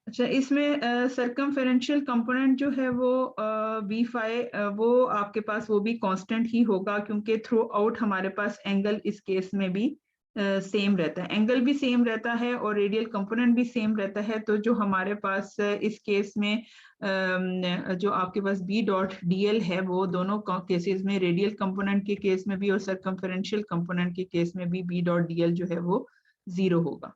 अच्छा, इसमें सर्कमफेरेंशियल कंपोनेंट जो है वो B5 वो आपके पास वो भी कांस्टेंट ही होगा, क्योंकि थ्रू आउट हमारे पास एंगल इस केस में भी सेम रहता है, एंगल भी सेम रहता है और रेडियल कंपोनेंट भी सेम रहता है। तो जो हमारे पास इस केस में जो आपके पास B डॉट DL है वो दोनों केसेस में, रेडियल कंपोनेंट के केस में भी और सर्कमफेरेंशियल कंपोनेंट के केस में भी B डॉट DL जो है वो 0 होगा।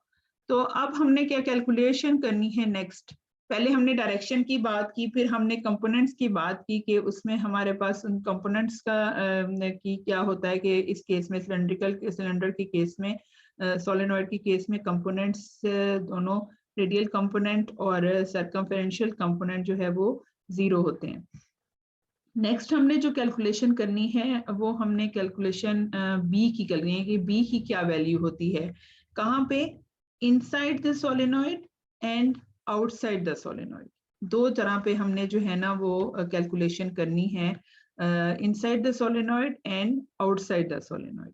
तो अब हमने क्या कैलकुलेशन करनी है नेक्स्ट, पहले हमने डायरेक्शन की बात की, फिर हमने कंपोनेंट्स की बात की कि उसमें हमारे पास उन कंपोनेंट्स का की क्या होता है कि इस केस में सिलेंडर के केस में, सोलेनॉइड के केस में कंपोनेंट्स दोनों रेडियल कंपोनेंट और सर्कमफेरेंशियल कंपोनेंट जो है वो 0 होते हैं। नेक्स्ट हमने जो कैलकुलेशन करनी है वो हमने कैलकुलेशन बी की करनी है कि बी की क्या वैल्यू होती है, कहाँ पे, inside the solenoid and outside the solenoid. दो तरह पे हमने जो है ना वो कैलकुलेशन करनी है, inside the solenoid and outside the solenoid.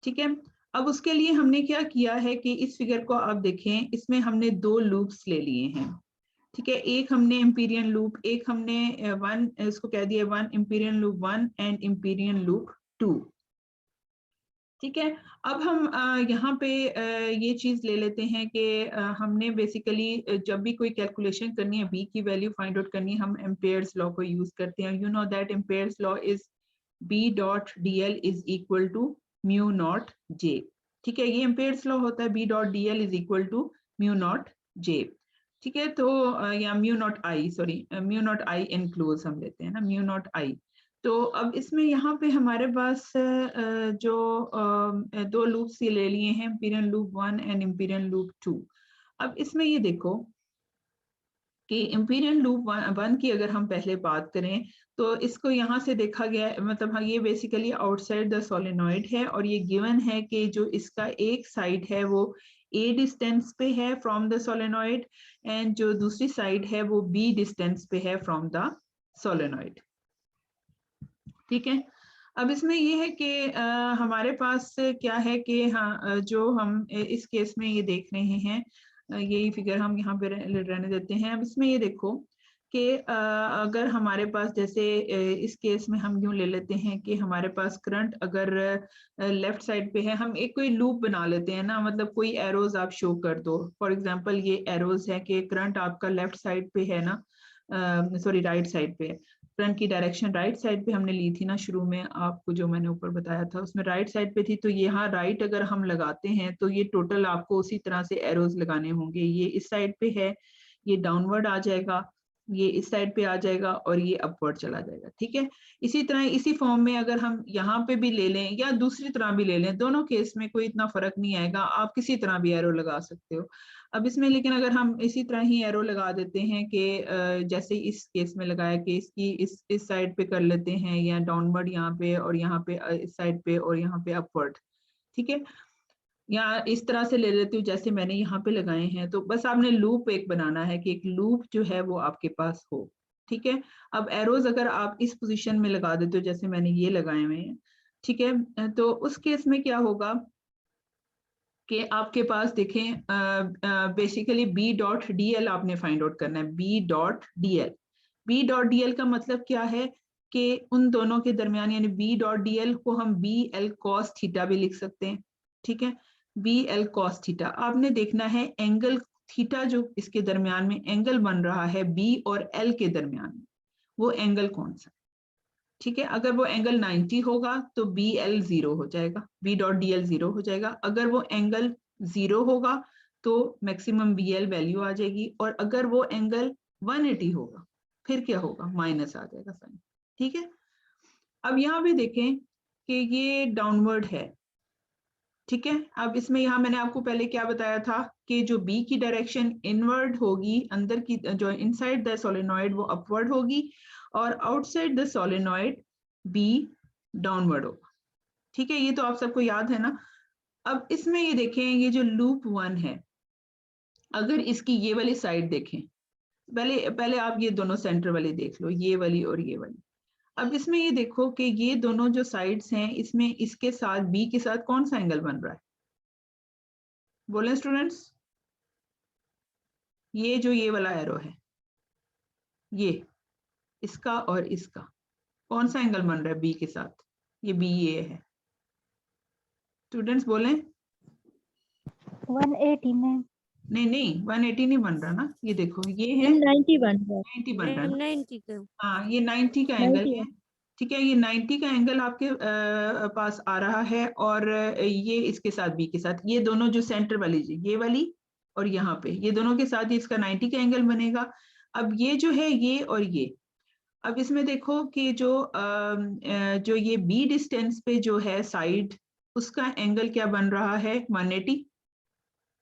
ठीक है, अब उसके लिए हमने क्या किया है कि इस फिगर को आप देखें, इसमें हमने दो लूप्स ले लिए हैं। ठीक है, एक हमने एम्पीरियन लूप, एक हमने वन, इसको कह दिया one Amperian loop 1 and Amperian loop 2। ठीक है, अब हम यहाँ पे ये चीज ले लेते हैं कि हमने बेसिकली जब भी कोई कैलकुलेशन करनी है, बी की वैल्यू फाइंड आउट करनी है, हम एम्पेयर्स लॉ को यूज करते हैं। You know that Ampere's law is B dot D L is equal to mu naught J. ठीक है, ये एम्पेयर्स लॉ होता है, B dot D L is equal to mu naught J. ठीक है, तो या mu naught I, sorry mu naught I enclose हम लेते हैं ना, म्यू नॉट आई। तो अब इसमें यहाँ पे हमारे पास जो दो लूप्स ये ले लिए हैं, Amperian loop 1 and Amperian loop 2। अब इसमें ये देखो कि एम्पीरियन लूप 1 की अगर हम पहले बात करें तो इसको यहाँ से देखा गया, मतलब हाँ, ये बेसिकली आउटसाइड द सोलेनॉइड है और ये गिवन है कि जो इसका एक साइड है वो A डिस्टेंस पे है फ्रॉम द सोलेनॉइड एंड जो दूसरी साइड है वो B डिस्टेंस पे है फ्रॉम द सोलेनॉइड। ठीक है, अब इसमें ये है कि हमारे पास क्या है कि हाँ, जो हम इस केस में ये देख रहे हैं, यही फिगर हम यहाँ पे रहने देते हैं। अब इसमें ये देखो कि अगर हमारे पास जैसे इस केस में हम यूं ले लेते हैं कि हमारे पास करंट अगर लेफ्ट साइड पे है, हम एक कोई लूप बना लेते हैं ना, मतलब कोई एरोज आप शो कर दो। फॉर एग्जांपल ये एरोज है कि करंट आपका लेफ्ट साइड पे है ना, सॉरी राइट साइड पे है, करंट की डायरेक्शन राइट साइड पे हमने ली थी ना शुरू में, आपको जो मैंने ऊपर बताया था उसमें राइट साइड पे थी। तो यहाँ राइट अगर हम लगाते हैं तो ये टोटल आपको उसी तरह से एरोज लगाने होंगे, ये इस साइड पे है, ये डाउनवर्ड आ जाएगा, ये इस साइड पे आ जाएगा और ये अपवर्ड चला जाएगा। ठीक है, इसी तरह इसी फॉर्म में अगर हम यहाँ पे भी ले लें या दूसरी तरह भी ले लें, दोनों केस में कोई इतना फर्क नहीं आएगा, आप किसी तरह भी एरो लगा सकते हो। अब इसमें लेकिन अगर हम इसी तरह ही एरो लगा देते हैं कि जैसे इस केस में लगाया कि इसकी इस साइड पे कर लेते हैं, या डाउनवर्ड यहाँ पे और यहाँ पे इस साइड पे और यहाँ पे अपवर्ड। ठीक है, या इस तरह से ले लेती हूँ जैसे मैंने यहाँ पे लगाए हैं। तो बस आपने लूप एक बनाना है कि एक लूप जो है वो आपके पास हो। ठीक है, अब एरोज अगर आप इस पोजीशन में लगा देते हो जैसे मैंने ये लगाए हुए हैं, ठीक है, तो उस केस में क्या होगा कि आपके पास देखें basically B dot D L आपने फाइंड आउट करना है, B dot D L. B dot D L का मतलब क्या है कि उन दोनों के दरमियान, यानी बी डॉट डी एल को हम बी एल कॉस थीटा भी लिख सकते हैं। ठीक है, बी एल कॉस थीटा, आपने देखना है एंगल थीटा जो इसके दरमियान में एंगल बन रहा है बी और एल के दरमियान में, वो एंगल कौन सा है। ठीक है, अगर वो एंगल 90 होगा तो बी एल 0 हो जाएगा, बी डॉट डी एल 0 हो जाएगा। अगर वो एंगल 0 होगा तो मैक्सिमम बी एल वैल्यू आ जाएगी, और अगर वो एंगल 180 होगा फिर क्या होगा, माइनस आ जाएगा साइन। ठीक है, अब यहाँ भी देखें कि ये डाउनवर्ड है। ठीक है, अब इसमें यहाँ मैंने आपको पहले क्या बताया था कि जो बी की डायरेक्शन इनवर्ड होगी, अंदर की जो इनसाइड द सोलेनॉइड वो अपवर्ड होगी और outside the solenoid B downward होगा। ठीक है, ये तो आप सबको याद है ना। अब इसमें ये देखें, ये जो लूप 1 है, अगर इसकी ये वाली साइड देखें, पहले पहले आप ये दोनों सेंटर वाली देख लो, ये वाली और ये वाली। अब इसमें ये देखो कि ये दोनों जो साइड्स हैं, इसमें इसके साथ बी के साथ कौन सा एंगल बन रहा है, बोले स्टूडेंट्स। ये जो ये वाला एरो है, ये इसका और इसका कौन सा एंगल बन रहा है बी के साथ? ये बी ए है। स्टूडेंट्स बोलें। 180 में नहीं नहीं 180 नहीं बन रहा ना, ये देखो ये है 90 बन रहा 90 बन रहा है ना। 90 का। हाँ ये 90 का एंगल 90 है। ठीक है, ये 90 का एंगल आपके पास आ रहा है, और ये इसके साथ बी के साथ, ये दोनों जो सेंटर वाली ये वाली और यहाँ पे ये दोनों के साथ इसका 90 का एंगल बनेगा। अब ये जो है ये और ये, अब इसमें देखो कि जो ये बी डिस्टेंस पे जो है साइड, उसका एंगल क्या बन रहा है? 180।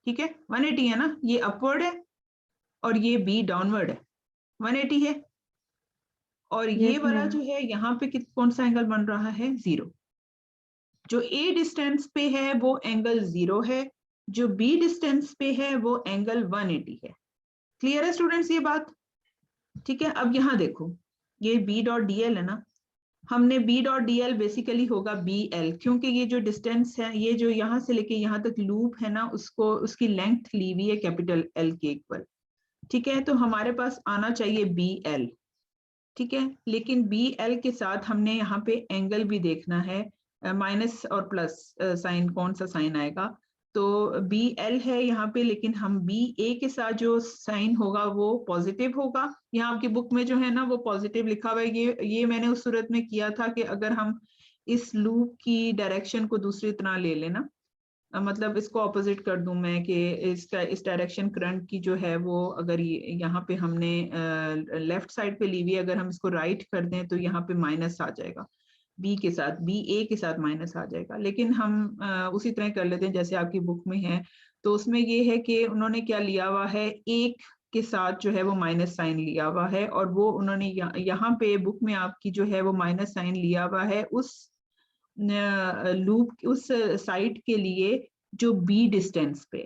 ठीक है 180 है ना, ये अपवर्ड है और ये बी डाउनवर्ड है, 180 है। और ये Yes, वाला ma'am. जो है यहाँ पे कौन सा एंगल बन रहा है? 0। जो ए डिस्टेंस पे है वो एंगल 0 है, जो बी डिस्टेंस पे है वो एंगल 180 है। क्लियर है स्टूडेंट्स ये बात? ठीक है, अब यहाँ देखो ये बी डॉट डी एल है ना, हमने B dot D L basically होगा बी एल, क्योंकि ये जो डिस्टेंस है, ये जो यहाँ से लेके यहाँ तक लूप है ना, उसको उसकी लेंथ ली हुई है कैपिटल एल के इक्वल। ठीक है, तो हमारे पास आना चाहिए बी एल। ठीक है, लेकिन बी एल के साथ हमने यहाँ पे एंगल भी देखना है, माइनस और प्लस साइन, कौन सा साइन आएगा? तो बी एल है यहाँ पे, लेकिन हम बी ए के साथ जो साइन होगा वो पॉजिटिव होगा। यहाँ आपकी बुक में जो है ना वो पॉजिटिव लिखा हुआ है। ये मैंने उस सूरत में किया था कि अगर हम इस लूप की डायरेक्शन को दूसरी तरह ले लेना, मतलब इसको ऑपोजिट कर दूं मैं कि इसका इस डायरेक्शन करंट की जो है वो, अगर यहाँ पे हमने लेफ्ट साइड पे ली हुई है, अगर हम इसको राइट कर दें तो यहाँ पे माइनस आ जाएगा, बी के साथ, बी ए के साथ माइनस आ जाएगा। लेकिन हम उसी तरह कर लेते हैं जैसे आपकी बुक में है। तो उसमें ये है कि उन्होंने क्या लिया हुआ है, एक के साथ जो है वो माइनस साइन लिया हुआ है, और वो उन्होंने यहाँ पे बुक में आपकी जो है वो माइनस साइन लिया हुआ है उस लूप, उस साइड के लिए जो बी डिस्टेंस पे।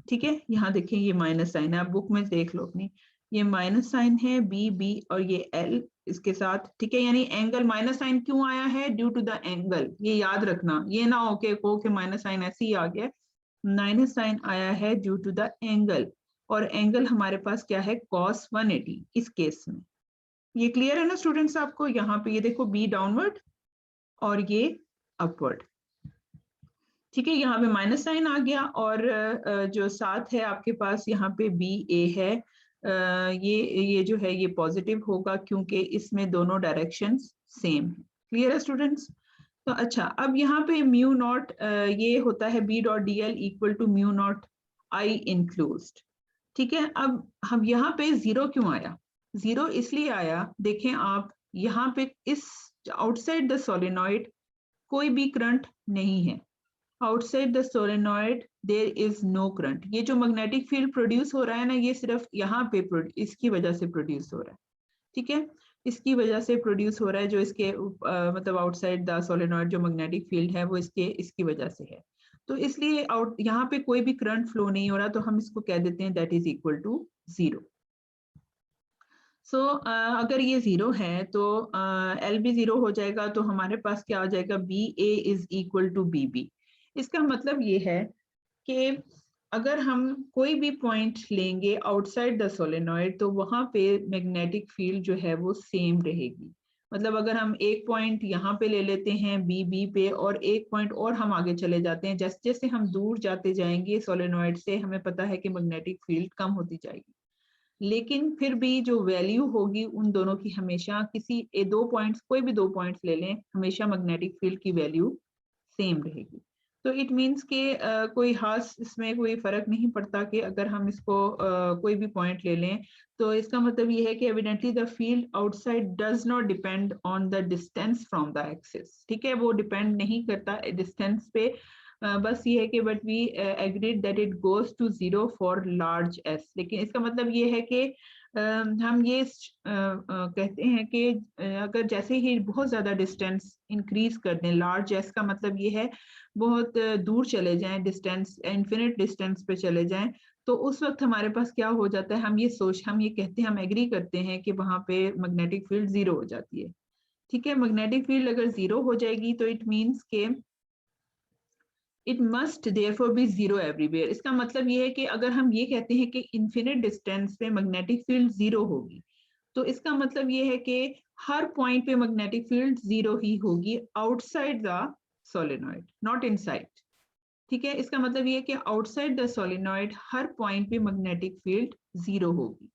ठीक है, यहाँ देखें ये माइनस साइन है, आप बुक में देख लो अपनी, ये माइनस साइन है बी बी और ये एल इसके साथ। ठीक है, यानी एंगल माइनस साइन क्यों आया है? ड्यू टू द एंगल, ये याद रखना, ये ना हो के माइनस साइन ऐसे ही आ गया, माइनस साइन आया है ड्यू टू द एंगल, और एंगल हमारे पास क्या है? cos 180 इस केस में। ये क्लियर है ना स्टूडेंट्स आपको? यहाँ पे ये देखो बी डाउनवर्ड और ये अपवर्ड। ठीक है, यहाँ पे माइनस साइन आ गया, और जो साथ है आपके पास यहाँ पे बी ए है, ये जो है ये पॉजिटिव होगा क्योंकि इसमें दोनों डायरेक्शंस सेम है। क्लियर है स्टूडेंट्स? तो अच्छा, अब यहाँ पे म्यू नॉट ये होता है B dot D L equal to mu naught I enclosed. ठीक है, अब हम यहाँ पे 0 क्यों आया? 0 इसलिए आया, देखें आप यहाँ पे इस आउटसाइड द सोलेनॉइड कोई भी करंट नहीं है, outside the solenoid there is no current. ये जो मैग्नेटिक फील्ड प्रोड्यूस हो रहा है ना, ये सिर्फ यहाँ पे इसकी वजह से प्रोड्यूस हो रहा है। ठीक है, इसकी वजह से प्रोड्यूस हो रहा है, जो इसके मतलब आउटसाइड द सोलेनॉइड जो मैग्नेटिक फील्ड है वो इसकी वजह से है। तो इसलिए यहाँ पे कोई भी करंट फ्लो नहीं हो रहा, तो हम इसको कह देते हैं दैट इज इक्वल टू 0। सो अगर ये 0 है तो एल भी 0 हो जाएगा, तो हमारे पास क्या आ जाएगा? B A is equal to B B. इसका मतलब ये है कि अगर हम कोई भी पॉइंट लेंगे आउटसाइड द सोलेनॉइड, तो वहां पे मैग्नेटिक फील्ड जो है वो सेम रहेगी। मतलब अगर हम एक पॉइंट यहाँ पे ले लेते हैं बी बी पे, और एक पॉइंट और हम आगे चले जाते हैं, जैसे जैसे हम दूर जाते जाएंगे सोलेनॉइड से, हमें पता है कि मैग्नेटिक फील्ड कम होती जाएगी, लेकिन फिर भी जो वैल्यू होगी उन दोनों की हमेशा, किसी दो पॉइंट्स, कोई भी दो पॉइंट्स ले लें, हमेशा मैग्नेटिक फील्ड की वैल्यू सेम रहेगी। तो इट मीन्स के कोई खास इसमें कोई फर्क नहीं पड़ता कि अगर हम इसको कोई भी पॉइंट ले लें, तो इसका मतलब ये है कि evidently the field outside does not depend on the distance from the axis. ठीक है, वो डिपेंड नहीं करता डिस्टेंस पे, बस ये है कि but we agreed that it goes to 0 for large S. लेकिन इसका मतलब ये है कि हम ये कहते हैं कि अगर जैसे ही बहुत ज्यादा डिस्टेंस इंक्रीज कर दें, लार्ज एस का मतलब ये है बहुत दूर चले जाएं, डिस्टेंस इन्फिनिट डिस्टेंस पे चले जाएं, तो उस वक्त हमारे पास क्या हो जाता है? हम ये कहते हैं, हम एग्री करते हैं कि वहां पे मैग्नेटिक फील्ड 0 हो जाती है। ठीक है, मैग्नेटिक फील्ड अगर 0 हो जाएगी तो इट मीन्स के it must therefore be zero everywhere. इसका मतलब ये है कि अगर हम ये कहते हैं कि इन्फिनिट डिस्टेंस पे मैग्नेटिक फील्ड जीरो होगी, तो इसका मतलब ये है कि हर पॉइंट पे मैग्नेटिक फील्ड जीरो ही होगी outside the solenoid, not inside. ठीक है, इसका मतलब ये है कि आउटसाइड द सोलेनॉइड हर पॉइंट पे मैग्नेटिक फील्ड जीरो होगी,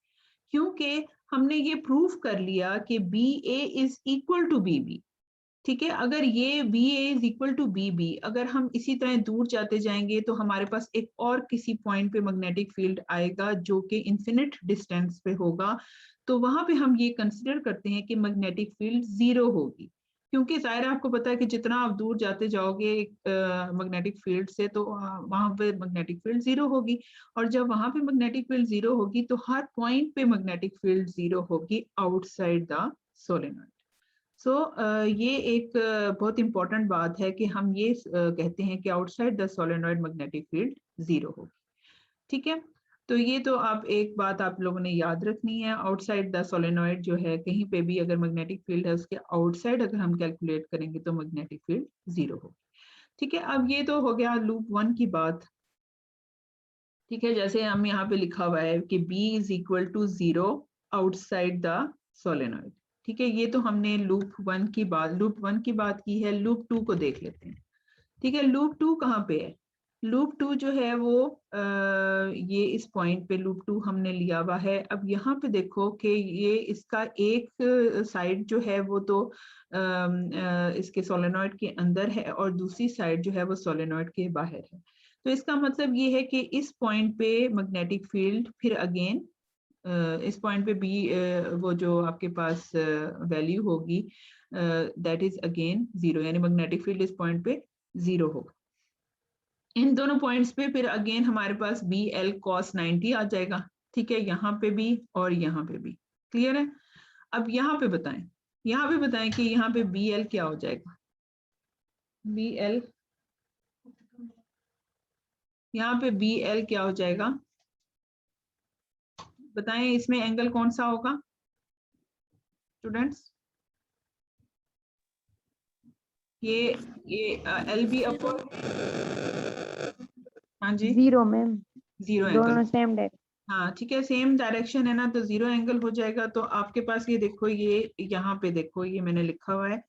क्योंकि हमने ये प्रूफ कर लिया कि B A is equal to B B. ठीक है, अगर ये B A is equal to B B, अगर हम इसी तरह दूर जाते जाएंगे तो हमारे पास एक और किसी पॉइंट पे मैग्नेटिक फील्ड आएगा जो कि इन्फिनिट डिस्टेंस पे होगा, तो वहां पे हम ये कंसिडर करते हैं कि मैग्नेटिक फील्ड जीरो होगी, क्योंकि जाहिर है आपको पता है कि जितना आप दूर जाते जाओगे मैग्नेटिक फील्ड से, तो वहां पे मैग्नेटिक फील्ड जीरो होगी, और जब वहां पे मैग्नेटिक फील्ड जीरो होगी तो हर पॉइंट पे मैग्नेटिक फील्ड जीरो होगी आउटसाइड द सोलेनॉइड। सो ये एक बहुत इंपॉर्टेंट बात है कि हम ये कहते हैं कि outside the solenoid magnetic field zero होगी। ठीक है, तो ये तो आप एक बात आप लोगों ने याद रखनी है, आउटसाइड द सोलेनॉइड जो है कहीं पे भी अगर मैग्नेटिक फील्ड है उसके आउटसाइड अगर हम कैलकुलेट करेंगे तो मैग्नेटिक फील्ड जीरो होगी। ठीक है, अब ये तो हो गया लूप वन की बात। ठीक है, जैसे हम यहाँ पे लिखा हुआ है कि B is equal to zero outside the solenoid. ठीक है, ये तो हमने लूप वन की बात की है। लूप टू को देख लेते हैं। ठीक है, लूप टू कहाँ पे है? लूप टू जो है वो ये इस पॉइंट पे लूप टू हमने लिया हुआ है। अब यहाँ पे देखो कि ये इसका एक साइड जो है वो तो इसके सोलेनॉइड के अंदर है और दूसरी साइड जो है वो सोलेनॉइड के बाहर है। तो इसका मतलब ये है कि इस पॉइंट पे मैग्नेटिक फील्ड फिर अगेन इस पॉइंट पे बी वो जो आपके पास वैल्यू होगी दैट इज अगेन जीरो, यानी मैग्नेटिक फील्ड इस पॉइंट पे जीरो होगा। इन दोनों पॉइंट्स पे फिर अगेन हमारे पास बी एल कॉस 90 आ जाएगा। ठीक है, यहाँ पे भी और यहाँ पे भी। क्लियर है? अब यहाँ पे बताएं कि यहाँ पे बी एल क्या हो जाएगा। बी एल, यहाँ पे बी एल क्या हो जाएगा बताएं, इसमें एंगल कौन सा होगा स्टूडेंट्स? ये एल बी अपॉन, हाँ जी, जीरो मैम, जीरो एंगल। दोनों सेम डायरेक्शन। हाँ ठीक है, सेम डायरेक्शन है ना, तो जीरो एंगल हो जाएगा। तो आपके पास ये देखो, ये यहाँ पे देखो, ये मैंने लिखा हुआ है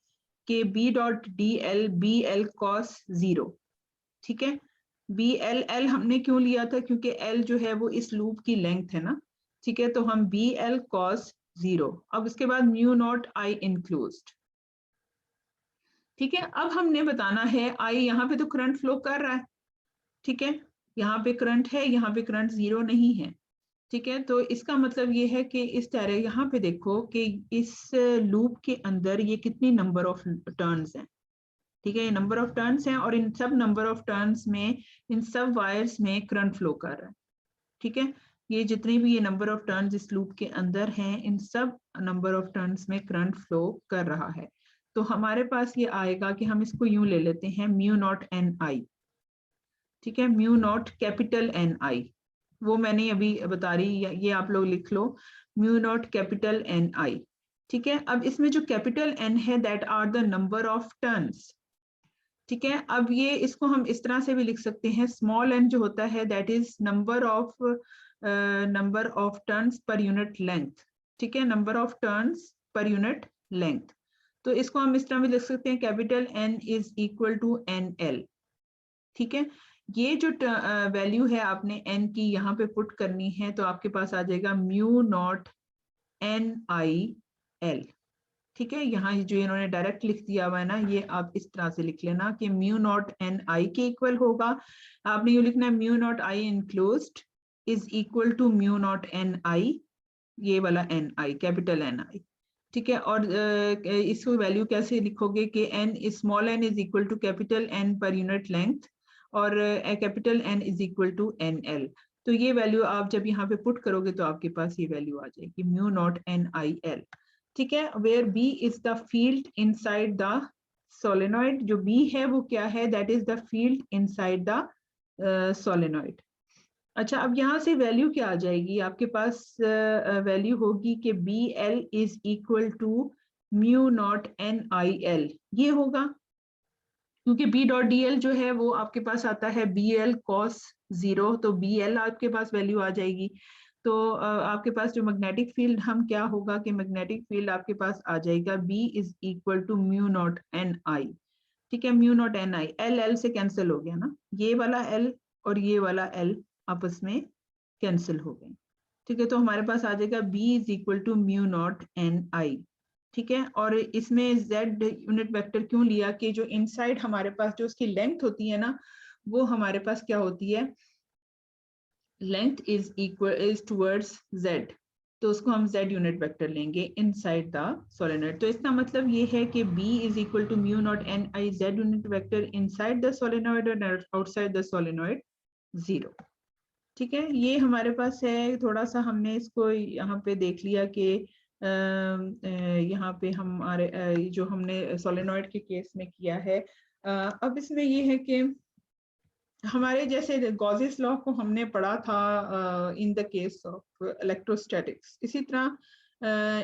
कि B dot B L cos zero. ठीक है, बी एल, एल हमने क्यों लिया था? क्योंकि एल जो है वो इस लूप की लेंथ है ना। ठीक है, तो हम बी एल कॉस जीरो। अब उसके बाद म्यू नॉट आई इंक्लोज्ड। ठीक है, अब हमने बताना है आई, यहाँ पे तो करंट फ्लो कर रहा है। ठीक है, यहाँ पे करंट है, यहाँ पे करंट जीरो नहीं है। ठीक है, तो इसका मतलब ये है कि इस तरह यहाँ पे देखो कि इस लूप के अंदर ये कितनी नंबर ऑफ टर्न्स हैं। ठीक है, ये नंबर ऑफ टर्न्स हैं और इन सब नंबर ऑफ टर्न्स में इन सब वायर्स में करंट फ्लो कर रहा है। ठीक है, ये जितनी भी ये नंबर ऑफ टर्न्स इस लूप के अंदर हैं, इन सब नंबर ऑफ टर्न्स में करंट फ्लो कर रहा है। तो हमारे पास ये आएगा कि हम इसको यूं ले लेते हैं, म्यू नॉट एन आई। ठीक है, mu naught capital N I, वो मैंने अभी बता रही, ये आप लोग लिख लो, mu naught capital N I. ठीक है, अब इसमें जो कैपिटल एन है that are the number of turns. ठीक है, अब ये इसको हम इस तरह से भी लिख सकते हैं, स्मॉल एन जो होता है that is number of turns per unit length. ठीक है, number of turns per unit length. तो इसको हम इस तरह भी लिख सकते हैं, capital N is equal to N L. ठीक है, ये जो वैल्यू है आपने एन की यहाँ पे पुट करनी है, तो आपके पास आ जाएगा mu naught N I L. ठीक है, यहाँ जो इन्होंने डायरेक्ट लिख दिया हुआ है ना, ये आप इस तरह से लिख लेना कि म्यू नॉट एन आई के इक्वल होगा। आपने ये लिखना है mu naught I enclosed is equal to mu naught N I, ये वाला N I, capital N I. ठीक है, और इसको वैल्यू कैसे लिखोगे कि N, small N is equal to capital N per unit length, और capital N is equal to N L. तो ये वैल्यू आप जब यहाँ पे पुट करोगे तो आपके पास ये वैल्यू आ जाएगी, mu naught N I L. ठीक है, where B is the field inside the solenoid, जो बी है वो क्या है? That is the field inside the solenoid. अच्छा, अब यहाँ से वैल्यू क्या आ जाएगी आपके पास? वैल्यू होगी कि B L is equal to mu naught N I L, ये होगा। क्योंकि बी डॉट डी एल जो है वो आपके पास आता है बी एल कॉस 0, तो बी एल आपके पास वैल्यू आ जाएगी। तो आपके पास जो मैग्नेटिक फील्ड हम क्या होगा कि मैग्नेटिक फील्ड आपके पास आ जाएगा B is equal to mu naught N I. ठीक है, mu naught N I, L L से कैंसिल हो गया ना, ये वाला एल और ये वाला एल आपस में कैंसिल हो गए। ठीक है, तो हमारे पास आ जाएगा B is equal to mu naught N I. ठीक है, और इसमें z यूनिट वेक्टर क्यों लिया कि जो इनसाइड हमारे पास जो उसकी लेंथ होती है ना, वो हमारे पास क्या होती है, लेंथ इज टुवर्ड्स z, तो उसको हम z यूनिट वेक्टर लेंगे इनसाइड द सोलेनॉइड। तो इसका मतलब ये है कि b is equal to mu naught N I z unit vector inside the solenoid और आउटसाइड द सोलेनॉइड 0। ठीक है, ये हमारे पास है। थोड़ा सा हमने इसको यहाँ पे देख लिया कि यहाँ पे हमारे जो हमने सोलेनॉइड के केस में किया है। अब इसमें ये है कि हमारे जैसे गॉसेस लॉ को हमने पढ़ा था इन द केस ऑफ इलेक्ट्रोस्टैटिक्स, इसी तरह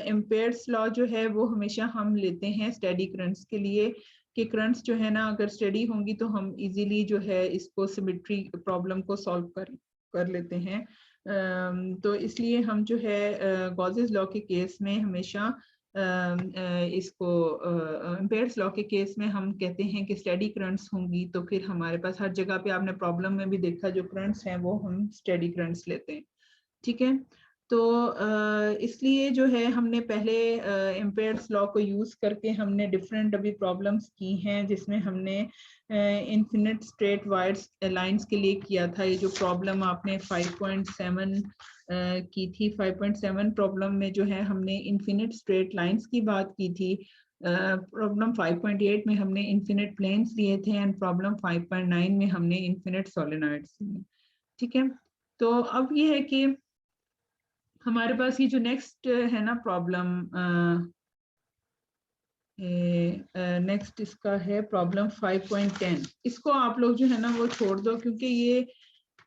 एम्पेयर्स लॉ जो है वो हमेशा हम लेते हैं स्टेडी करंट्स के लिए, कि करंट्स जो है ना अगर स्टेडी होंगी तो हम इजीली जो है इसको सिमेट्री प्रॉब्लम को सॉल्व कर लेते हैं। तो इसलिए हम जो है गॉसेस लॉ के केस में हमेशा इसको एम्पेयर्स लॉ के केस में हम कहते हैं कि स्टेडी करंट्स होंगी, तो फिर हमारे पास हर जगह पे आपने प्रॉब्लम में भी देखा जो करंट्स हैं वो हम स्टेडी करंट्स लेते हैं। ठीक है, तो इसलिए जो है हमने पहले एम्पेयर्स लॉ को यूज करके हमने डिफरेंट अभी प्रॉब्लम्स की हैं, जिसमें हमने इन्फिनिट स्ट्रेट वायर्स लाइंस के लिए किया था। ये जो प्रॉब्लम आपने 5.7 की थी, 5.7 प्रॉब्लम में जो है हमने इन्फिनिट स्ट्रेट लाइंस की बात की थी। प्रॉब्लम 5.8 में हमने इन्फिनिट प्लेन्स लिए थे, एंड प्रॉब्लम 5.9 में हमने इन्फिनिट सोलेनॉइड्स लिए। ठीक है, तो अब ये है कि हमारे पास ये जो नेक्स्ट है ना प्रॉब्लम, नेक्स्ट इसका है प्रॉब्लम 5.10। इसको आप लोग जो है ना वो छोड़ दो, क्योंकि ये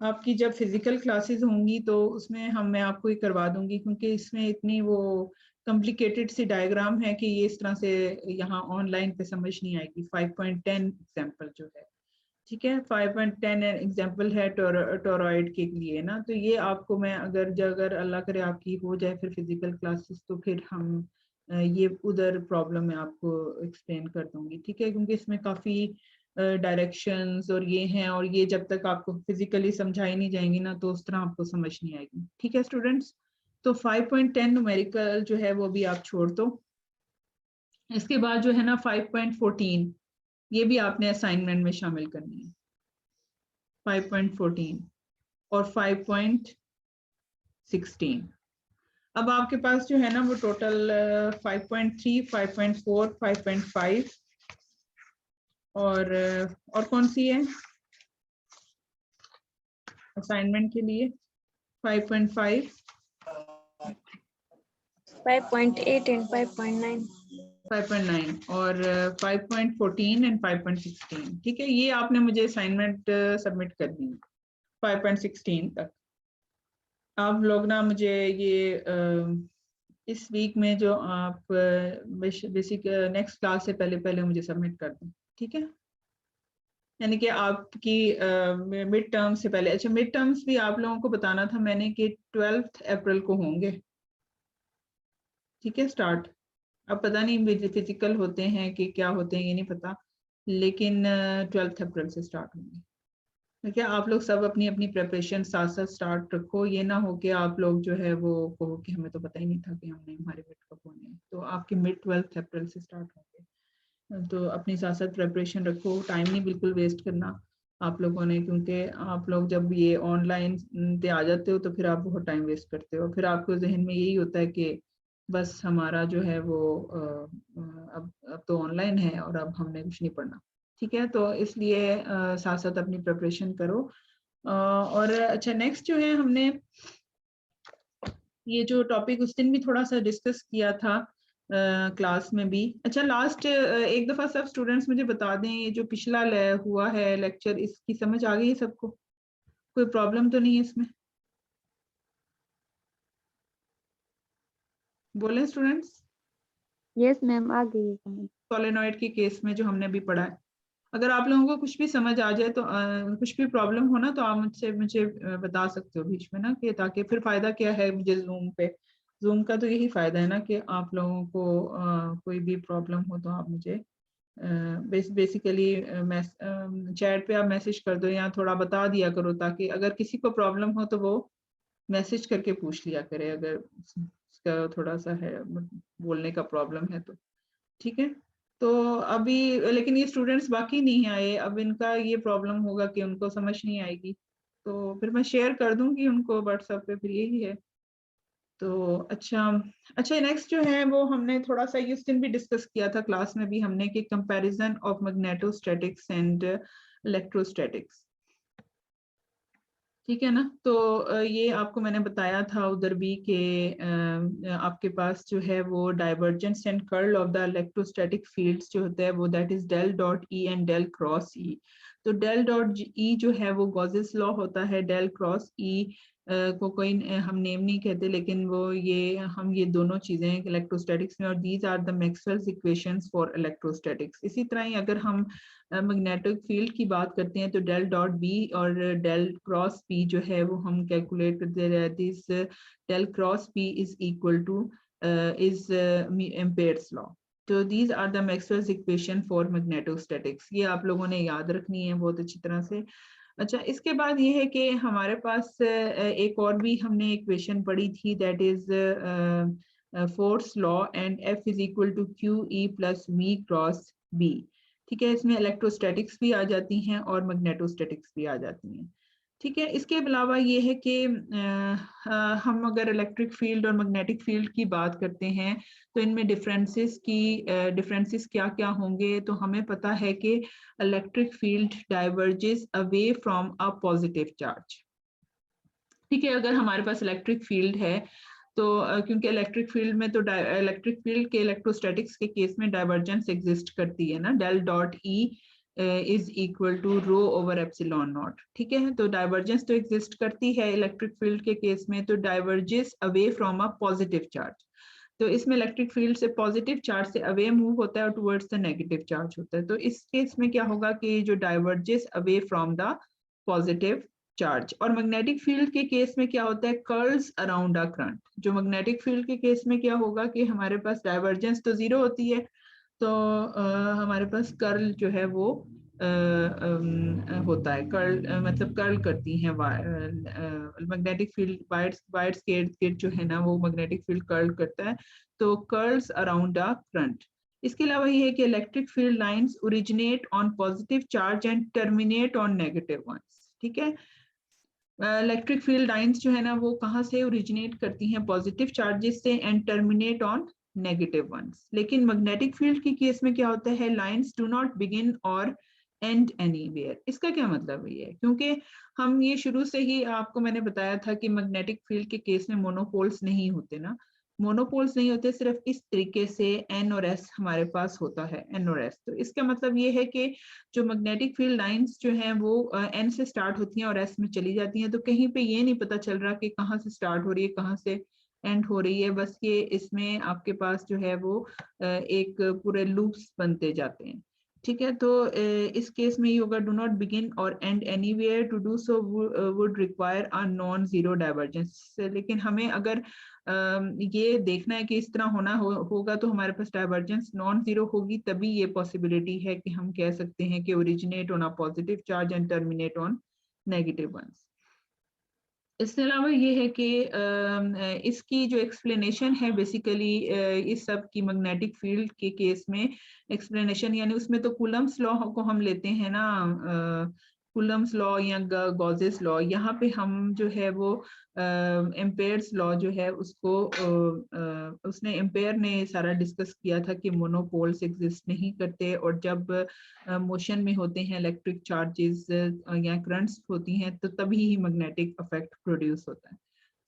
आपकी जब फिजिकल क्लासेस होंगी तो उसमें मैं आपको ये करवा दूंगी, क्योंकि इसमें इतनी वो कॉम्प्लिकेटेड सी डायग्राम है कि ये इस तरह से यहाँ ऑनलाइन पे समझ नहीं आएगी। 5.10 एग्जाम्पल जो है, ठीक है, 5.10 एग्जाम्पल है टोरॉइड के लिए ना, तो ये आपको मैं अगर अल्लाह करे आपकी हो जाए फिर फिजिकल क्लासेस, तो फिर हम ये उधर प्रॉब्लम में आपको एक्सप्लेन कर दूंगी। ठीक है, क्योंकि इसमें काफ़ी डायरेक्शंस और ये हैं, और ये जब तक आपको फिजिकली समझाई नहीं जाएंगी ना तो उस तरह आपको समझ नहीं आएगी। ठीक है स्टूडेंट्स, तो 5.10 न्यूमेरिकल जो है वो भी आप छोड़ दो। इसके बाद जो है ना 5.14, ये भी आपने असाइनमेंट में शामिल करनी है। 5.14 और 5.16। अब आपके पास जो है ना वो टोटल 5.3, 5.4, 5.5 और कौन सी है असाइनमेंट के लिए? 5.5, 5.8 and 5.9 और 5.14 एंड 5.16। ठीक है, ये आपने मुझे असाइनमेंट सबमिट करनी है 5.16 तक। आप लोग ना मुझे ये इस वीक में जो आप बेसिक नेक्स्ट क्लास से पहले मुझे सबमिट कर दें। ठीक है, यानी कि आपकी मिड टर्म से पहले। अच्छा, मिड टर्म्स भी आप लोगों को बताना था मैंने कि 12 अप्रैल को होंगे। ठीक है, स्टार्ट। अब पता नहीं फिजिकल होते हैं कि क्या होते हैं ये नहीं पता, लेकिन 12 अप्रैल से स्टार्ट होंगे। ठीक है, आप लोग सब अपनी अपनी प्रिपरेशन साथ साथ स्टार्ट रखो। ये ना हो कि आप लोग जो है वो कहो कि हमें तो पता ही नहीं था कि हमने हमारे मिड कब होने हैं। तो आपके मिड 12 अप्रैल से स्टार्ट होंगे, तो अपनी साथ साथ प्रिपरेशन रखो। टाइम नहीं बिल्कुल वेस्ट करना आप लोगों ने, क्योंकि आप लोग जब ये ऑनलाइन पे आ जाते हो तो फिर आप बहुत टाइम वेस्ट करते हो। फिर आपको जहन में यही होता है कि बस हमारा जो है वो अब तो ऑनलाइन है और अब हमने कुछ नहीं पढ़ना। ठीक है, तो इसलिए साथ साथ अपनी प्रिपरेशन करो। और अच्छा, नेक्स्ट जो है हमने ये जो टॉपिक उस दिन भी थोड़ा सा डिस्कस किया था क्लास में भी। अच्छा, लास्ट एक दफा सब स्टूडेंट्स मुझे बता दें, ये जो पिछला हुआ है लेक्चर, इसकी समझ आ गई है सबको? कोई प्रॉब्लम तो नहीं है इसमें? बोले स्टूडेंट्स? यस मैम, आ गई समझ। सोलेनॉइड के केस में जो हमने अभी पढ़ा है। अगर आप लोगों को कुछ भी समझ आ जाए तो कुछ भी प्रॉब्लम हो ना तो आप मुझे बता सकते हो बीच में ना, कि ताकि फिर फायदा क्या है मुझे जूम का तो यही फायदा है ना कि आप लोगों को कोई भी प्रॉब्लम हो तो आप मुझे बेसिकली चैट पे आप मैसेज कर दो या थोड़ा बता दिया करो, ताकि अगर किसी को प्रॉब्लम हो तो वो मैसेज करके पूछ लिया करे, अगर उसका थोड़ा सा है बोलने का प्रॉब्लम है तो। ठीक है, तो अभी लेकिन ये स्टूडेंट्स बाकी नहीं आए, अब इनका ये प्रॉब्लम होगा कि उनको समझ नहीं आएगी, तो फिर मैं शेयर कर दूंगी उनको व्हाट्सएप पे, फिर यही है। तो अच्छा, अच्छा नेक्स्ट जो है वो हमने थोड़ा सा इस दिन भी डिस्कस किया था क्लास में भी हमने, कि comparison of magnetostatics and electrostatics. ठीक है ना, तो ये आपको मैंने बताया था उधर भी कि आपके पास जो है वो divergence and curl of the electrostatic fields जो होता है वो that is del dot E and del cross E. तो डेल डॉट ई जो है वो गॉसेस लॉ होता है, डेल क्रॉस ई को कोई हम नेम नहीं कहते, लेकिन वो ये दोनों चीजें इलेक्ट्रोस्टैटिक्स में, और these are the Maxwell's equations for electrostatics. इसी तरह ही अगर हम मैग्नेटिक फील्ड की बात करते हैं तो डेल डॉट बी और डेल क्रॉस बी जो है वो हम कैलकुलेट करते रहते हैं। This del cross B is equal to is Ampere's law. तो these are the Maxwell's equation for magnetostatics, ये आप लोगों ने याद रखनी है बहुत अच्छी तरह से। अच्छा, इसके बाद ये है कि हमारे पास एक और भी हमने इक्वेशन पढ़ी थी, that is force law and F is equal to Q E plus V cross B. ठीक है, इसमें इलेक्ट्रोस्टैटिक्स भी आ जाती हैं और मैग्नेटोस्टैटिक्स भी आ जाती हैं। ठीक है, इसके अलावा ये है कि हम अगर इलेक्ट्रिक फील्ड और मैग्नेटिक फील्ड की बात करते हैं तो इनमें डिफरेंसेस क्या क्या होंगे। तो हमें पता है कि electric field diverges away from a positive charge. ठीक है, अगर हमारे पास इलेक्ट्रिक फील्ड है तो क्योंकि इलेक्ट्रिक फील्ड में तो इलेक्ट्रिक फील्ड के इलेक्ट्रोस्टैटिक्स के केस में डाइवर्जेंस एग्जिस्ट करती है ना, del dot E is equal to rho over epsilon naught. ठीक है, तो डाइवर्जेंस तो एग्जिस्ट करती है इलेक्ट्रिक फील्ड के केस में, तो diverges away from a positive charge. तो इसमें इलेक्ट्रिक फील्ड से पॉजिटिव चार्ज से अवे मूव होता है और टुवर्ड्स द नेगेटिव चार्ज होता है। तो इस केस में क्या होगा कि जो diverges away from the positive charge. और मैग्नेटिक फील्ड के केस में क्या होता है, कर्ल्स अराउंड अ करंट। जो मैग्नेटिक फील्ड के केस में क्या होगा कि हमारे पास डाइवर्जेंस तो जीरो होती है, तो हमारे पास कर्ल जो है वो होता है, कर्ल मतलब कर्ल करती हैं मैग्नेटिक फील्ड, वाइड स्केट जो है ना वो मैग्नेटिक फील्ड कर्ल करता है, तो कर्ल्स अराउंड अ करंट। इसके अलावा ये है कि electric field lines originate on positive charge and terminate on negative ones. ठीक है, इलेक्ट्रिक फील्ड लाइंस जो है ना वो कहाँ से ओरिजिनेट करती हैं, पॉजिटिव चार्जेस से, and terminate on negative ones. लेकिन मैग्नेटिक फील्ड के केस में क्या होता है, lines do not begin or end anywhere. इसका क्या मतलब है, ये क्योंकि हम ये शुरू से ही आपको मैंने बताया था कि मैग्नेटिक फील्ड के केस में मोनोपोल्स नहीं होते ना, मोनोपोल्स नहीं होते, सिर्फ इस तरीके से एन और एस हमारे पास होता है, एन और एस। तो इसका मतलब ये है कि जो मैग्नेटिक फील्ड लाइंस जो हैं वो एन से स्टार्ट होती हैं और एस में चली जाती हैं, तो कहीं पे ये नहीं पता चल रहा कि कहाँ से स्टार्ट हो रही है कहाँ से एंड हो रही है, बस ये इसमें आपके पास जो है वो एक पूरे लूप्स बनते जाते हैं। ठीक है, तो इस केस में ये होगा, do not begin or end anywhere, to do so would require a non zero divergence. लेकिन हमें अगर ये देखना है कि इस तरह होगा तो हमारे पास डाइवर्जेंस नॉन जीरो होगी, तभी ये पॉसिबिलिटी है कि हम कह सकते हैं कि originate on a positive charge and terminate on negative ones. इसके अलावा ये है कि इसकी जो एक्सप्लेनेशन है बेसिकली इस सब की मैग्नेटिक फील्ड के केस में एक्सप्लेनेशन, यानी उसमें तो कूलम्स लॉ को हम लेते हैं ना, कूलम्स लॉ या गॉसेस लॉ, यहाँ पे हम जो है वो एम्पेयर्स लॉ जो है उसको उसने एम्पेयर ने सारा डिस्कस किया था कि मोनोपोल्स एग्जिस्ट नहीं करते, और जब मोशन में होते हैं इलेक्ट्रिक चार्जेस या करंट्स होती हैं तो तभी ही मैग्नेटिक इफेक्ट प्रोड्यूस होता है।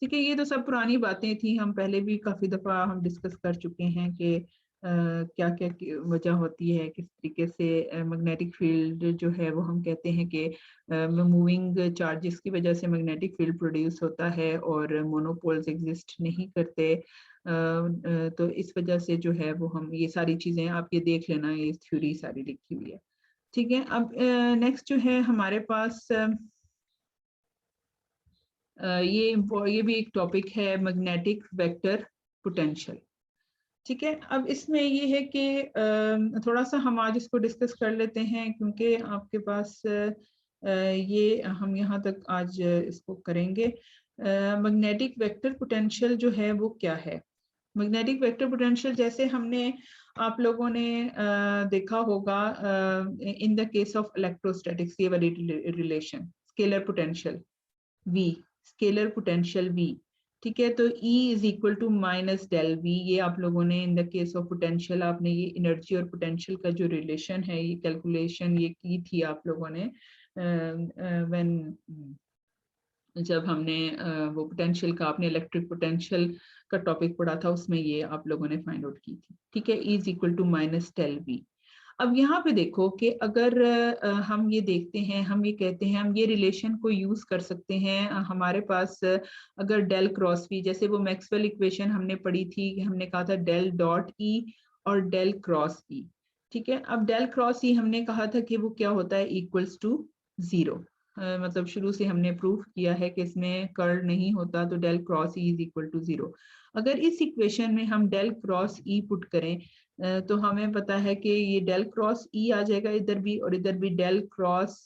ठीक है, ये तो सब पुरानी बातें थी, हम पहले भी काफी दफा हम डिस्कस कर चुके हैं कि क्या क्या वजह होती है, किस तरीके से मैग्नेटिक फील्ड जो है वो हम कहते हैं कि मूविंग चार्जेस की वजह से मैग्नेटिक फील्ड प्रोड्यूस होता है और मोनोपोल्स एग्जिस्ट नहीं करते। तो इस वजह से जो है वो हम ये सारी चीजें आप ये देख लेना, ये थ्योरी सारी लिखी हुई है। ठीक है, अब नेक्स्ट जो है हमारे पास ये भी एक टॉपिक है, मैग्नेटिक वेक्टर पोटेंशियल। ठीक है, अब इसमें ये है कि थोड़ा सा हम आज इसको डिस्कस कर लेते हैं, क्योंकि आपके पास ये हम यहाँ तक आज इसको करेंगे। मैग्नेटिक वेक्टर पोटेंशियल जो है वो क्या है। मैग्नेटिक वेक्टर पोटेंशियल जैसे हमने आप लोगों ने देखा होगा in the case of electrostatics, ये वाली relation scalar potential V, scalar potential V। ठीक है, तो E is equal to minus del V, ये आप लोगों ने in the case of potential आपने ये एनर्जी और पोटेंशियल का जो रिलेशन है ये कैलकुलेशन ये की थी आप लोगों ने व्हेन जब हमने वो पोटेंशियल का आपने इलेक्ट्रिक पोटेंशियल का टॉपिक पढ़ा था, उसमें ये आप लोगों ने फाइंड आउट की थी। ठीक है, E is equal to minus del V। अब यहाँ पे देखो कि अगर हम ये देखते हैं, हम ये कहते हैं, हम ये रिलेशन को यूज कर सकते हैं हमारे पास अगर डेल क्रॉस V, जैसे वो मैक्सवेल इक्वेशन हमने पढ़ी थी कि हमने कहा था डेल डॉट E और डेल क्रॉस E। ठीक है, अब डेल क्रॉस E हमने कहा था कि वो क्या होता है, इक्वल्स टू 0। मतलब शुरू से हमने प्रूफ किया है कि इसमें कर्ल नहीं होता, तो del cross E is equal to 0। अगर इस इक्वेशन में हम डेल क्रॉस E पुट करें तो हमें पता है कि ये डेल क्रॉस E आ जाएगा इधर भी, और इधर भी del cross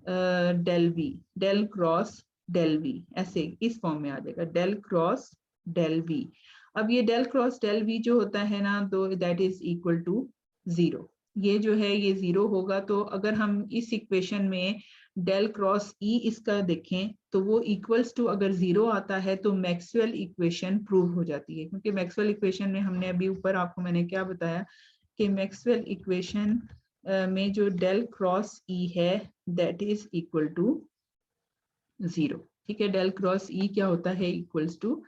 del V, del cross del V, ऐसे इस फॉर्म में आ जाएगा डेल क्रॉस डेल V। अब ये डेल क्रॉस डेल V जो होता है ना, तो दैट इज इक्वल टू 0। ये जो है ये 0 होगा। तो अगर हम इस इक्वेशन में डेल क्रॉस E इसका देखें तो वो इक्वल्स टू अगर 0 आता है तो मैक्सवेल इक्वेशन प्रूव हो जाती है, क्योंकि मैक्सवेल इक्वेशन में हमने अभी ऊपर आपको मैंने क्या बताया कि मैक्सवेल इक्वेशन में जो डेल क्रॉस E है दैट इज इक्वल टू 0। ठीक है, डेल क्रॉस E क्या होता है, इक्वल्स टू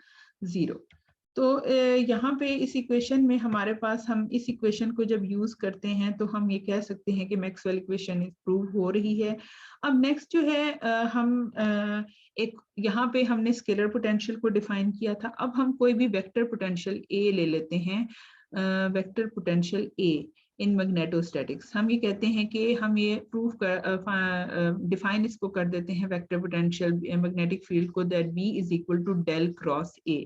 0। तो यहाँ पे इस इक्वेशन में हमारे पास, हम इस इक्वेशन को जब यूज करते हैं तो हम ये कह सकते हैं कि मैक्सवेल इक्वेशन प्रूव हो रही है। अब नेक्स्ट जो है हम एक यहाँ पे हमने स्केलर पोटेंशियल को डिफाइन किया था। अब हम कोई भी वेक्टर पोटेंशियल A ले लेते हैं, vector potential A in magnetostatics. हम ये कहते हैं कि हम ये प्रूव कर डिफाइन इसको कर देते हैं वेक्टर पोटेंशियल मैग्नेटिक फील्ड को, that B is equal to del cross A।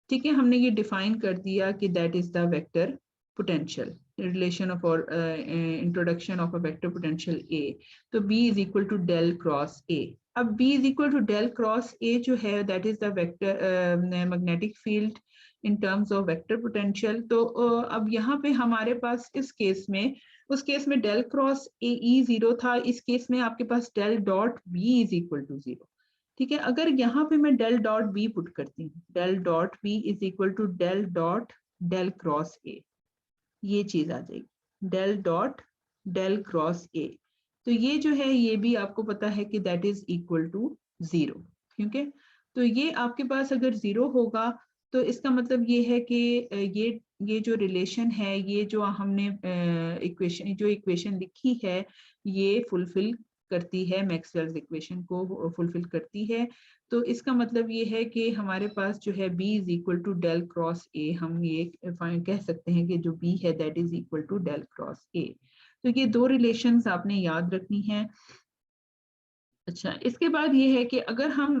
ठीक है, हमने ये डिफाइन कर दिया कि that is the vector potential, relation of और introduction of a vector potential A। तो B is equal to del cross A। अब B is equal to del cross A जो है that is the vector magnetic field in terms of vector potential. तो अब यहाँ पे हमारे पास इस केस में, उस केस में डेल क्रॉस A E 0 था, इस केस में आपके पास del dot B is equal to 0। ठीक है, अगर यहाँ पे मैं डेल डॉट बी पुट करती हूँ, del dot B is equal to del dot del cross A, ये चीज आ जाएगी del dot del cross A. तो ये जो है ये भी आपको पता है कि दैट इज इक्वल टू 0। ठीक है, तो ये आपके पास अगर 0 होगा तो इसका मतलब ये है कि ये जो रिलेशन है, ये जो हमने इक्वेशन जो इक्वेशन लिखी है ये फुलफिल करती है, मैक्सवेल्स इक्वेशन को फुलफिल करती है। तो इसका मतलब ये है कि हमारे पास जो है B is equal to del cross A, हम ये कह सकते हैं कि जो B है that is equal to del cross A। तो ये दो रिलेशंस आपने याद रखनी है। अच्छा, इसके बाद ये है कि अगर हम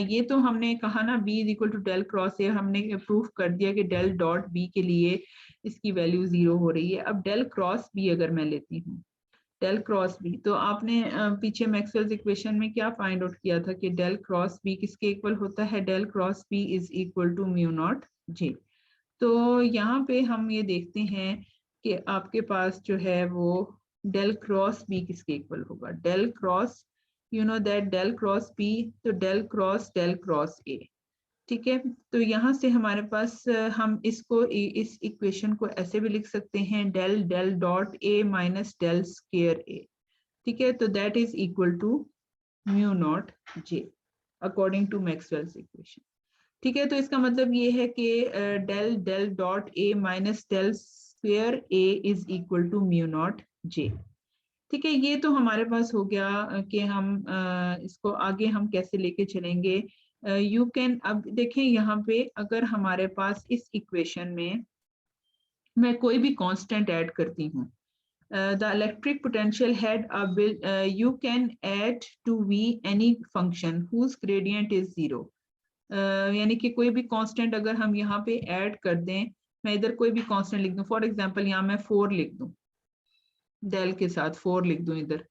ये तो हमने कहा ना B is equal to del cross A, हमने प्रूफ कर दिया कि डेल डॉट B के लिए इसकी वैल्यू 0 हो रही है। अब डेल क्रॉस B अगर मैं लेती हूँ, डेल क्रॉस बी, तो आपने पीछे मैक्सवेल्स इक्वेशन में क्या फाइंड आउट किया था कि डेल क्रॉस बी किसके इक्वल होता है, del cross B is equal to mu naught J. तो यहाँ पे हम ये देखते हैं कि आपके पास जो है वो डेल क्रॉस बी किसके इक्वल होगा, del cross, you know that del cross B, तो डेल क्रॉस ए। ठीक है, तो यहाँ से हमारे पास हम इसको इस इक्वेशन को ऐसे भी लिख सकते हैं, del del dot A minus del square A. ठीक है, तो that is equal to mu naught J according to Maxwell's equation. ठीक है, तो इसका मतलब ये है कि del del dot A minus del square A is equal to mu naught J. ठीक है, ये तो हमारे पास हो गया कि हम इसको आगे हम कैसे लेके चलेंगे। यू कैन, अब देखें यहाँ पे अगर हमारे पास इस इक्वेशन में मैं कोई भी कांस्टेंट ऐड करती हूँ, the electric potential had a you can add to V any function whose gradient is 0. यानी कि कोई भी कांस्टेंट अगर हम यहाँ पे ऐड कर दें, मैं इधर कोई भी कांस्टेंट लिख दूं, फॉर एग्जांपल यहाँ मैं 4 लिख दूं, डेल के साथ 4 लिख दूं इधर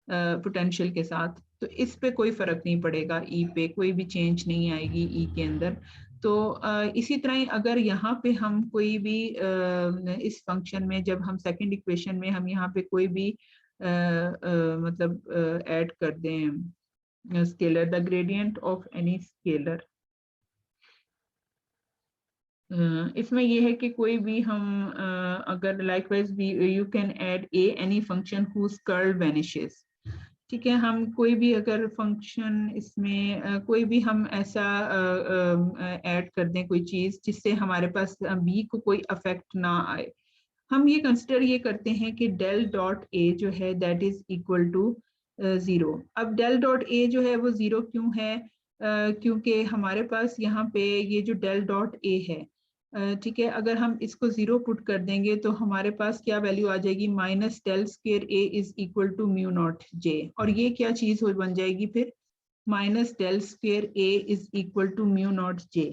पोटेंशियल के साथ, तो इस पे कोई फर्क नहीं पड़ेगा, ई पे कोई भी चेंज नहीं आएगी ई के अंदर। तो इसी तरह ही अगर यहाँ पे हम कोई भी इस फंक्शन में जब हम सेकंड इक्वेशन में हम यहाँ पे कोई भी मतलब ऐड कर दें scalar, the gradient of any scalar, इसमें ये है कि कोई भी हम अगर likewise you can add a any function whose curl vanishes, ठीक है, हम कोई भी अगर फंक्शन इसमें कोई भी हम ऐसा ऐड कर दें कोई चीज जिससे हमारे पास बी को कोई अफेक्ट ना आए, हम ये कंसिडर ये करते हैं कि डेल डॉट ए जो है दैट इज इक्वल टू 0। अब डेल डॉट ए जो है वो 0 क्यों है? क्योंकि हमारे पास यहाँ पे ये जो डेल डॉट ए है, ठीक है, अगर हम इसको 0 पुट कर देंगे तो हमारे पास क्या वैल्यू आ जाएगी, minus del square A is equal to mu naught J, और ये क्या चीज हो बन जाएगी फिर, minus del square A is equal to mu naught J,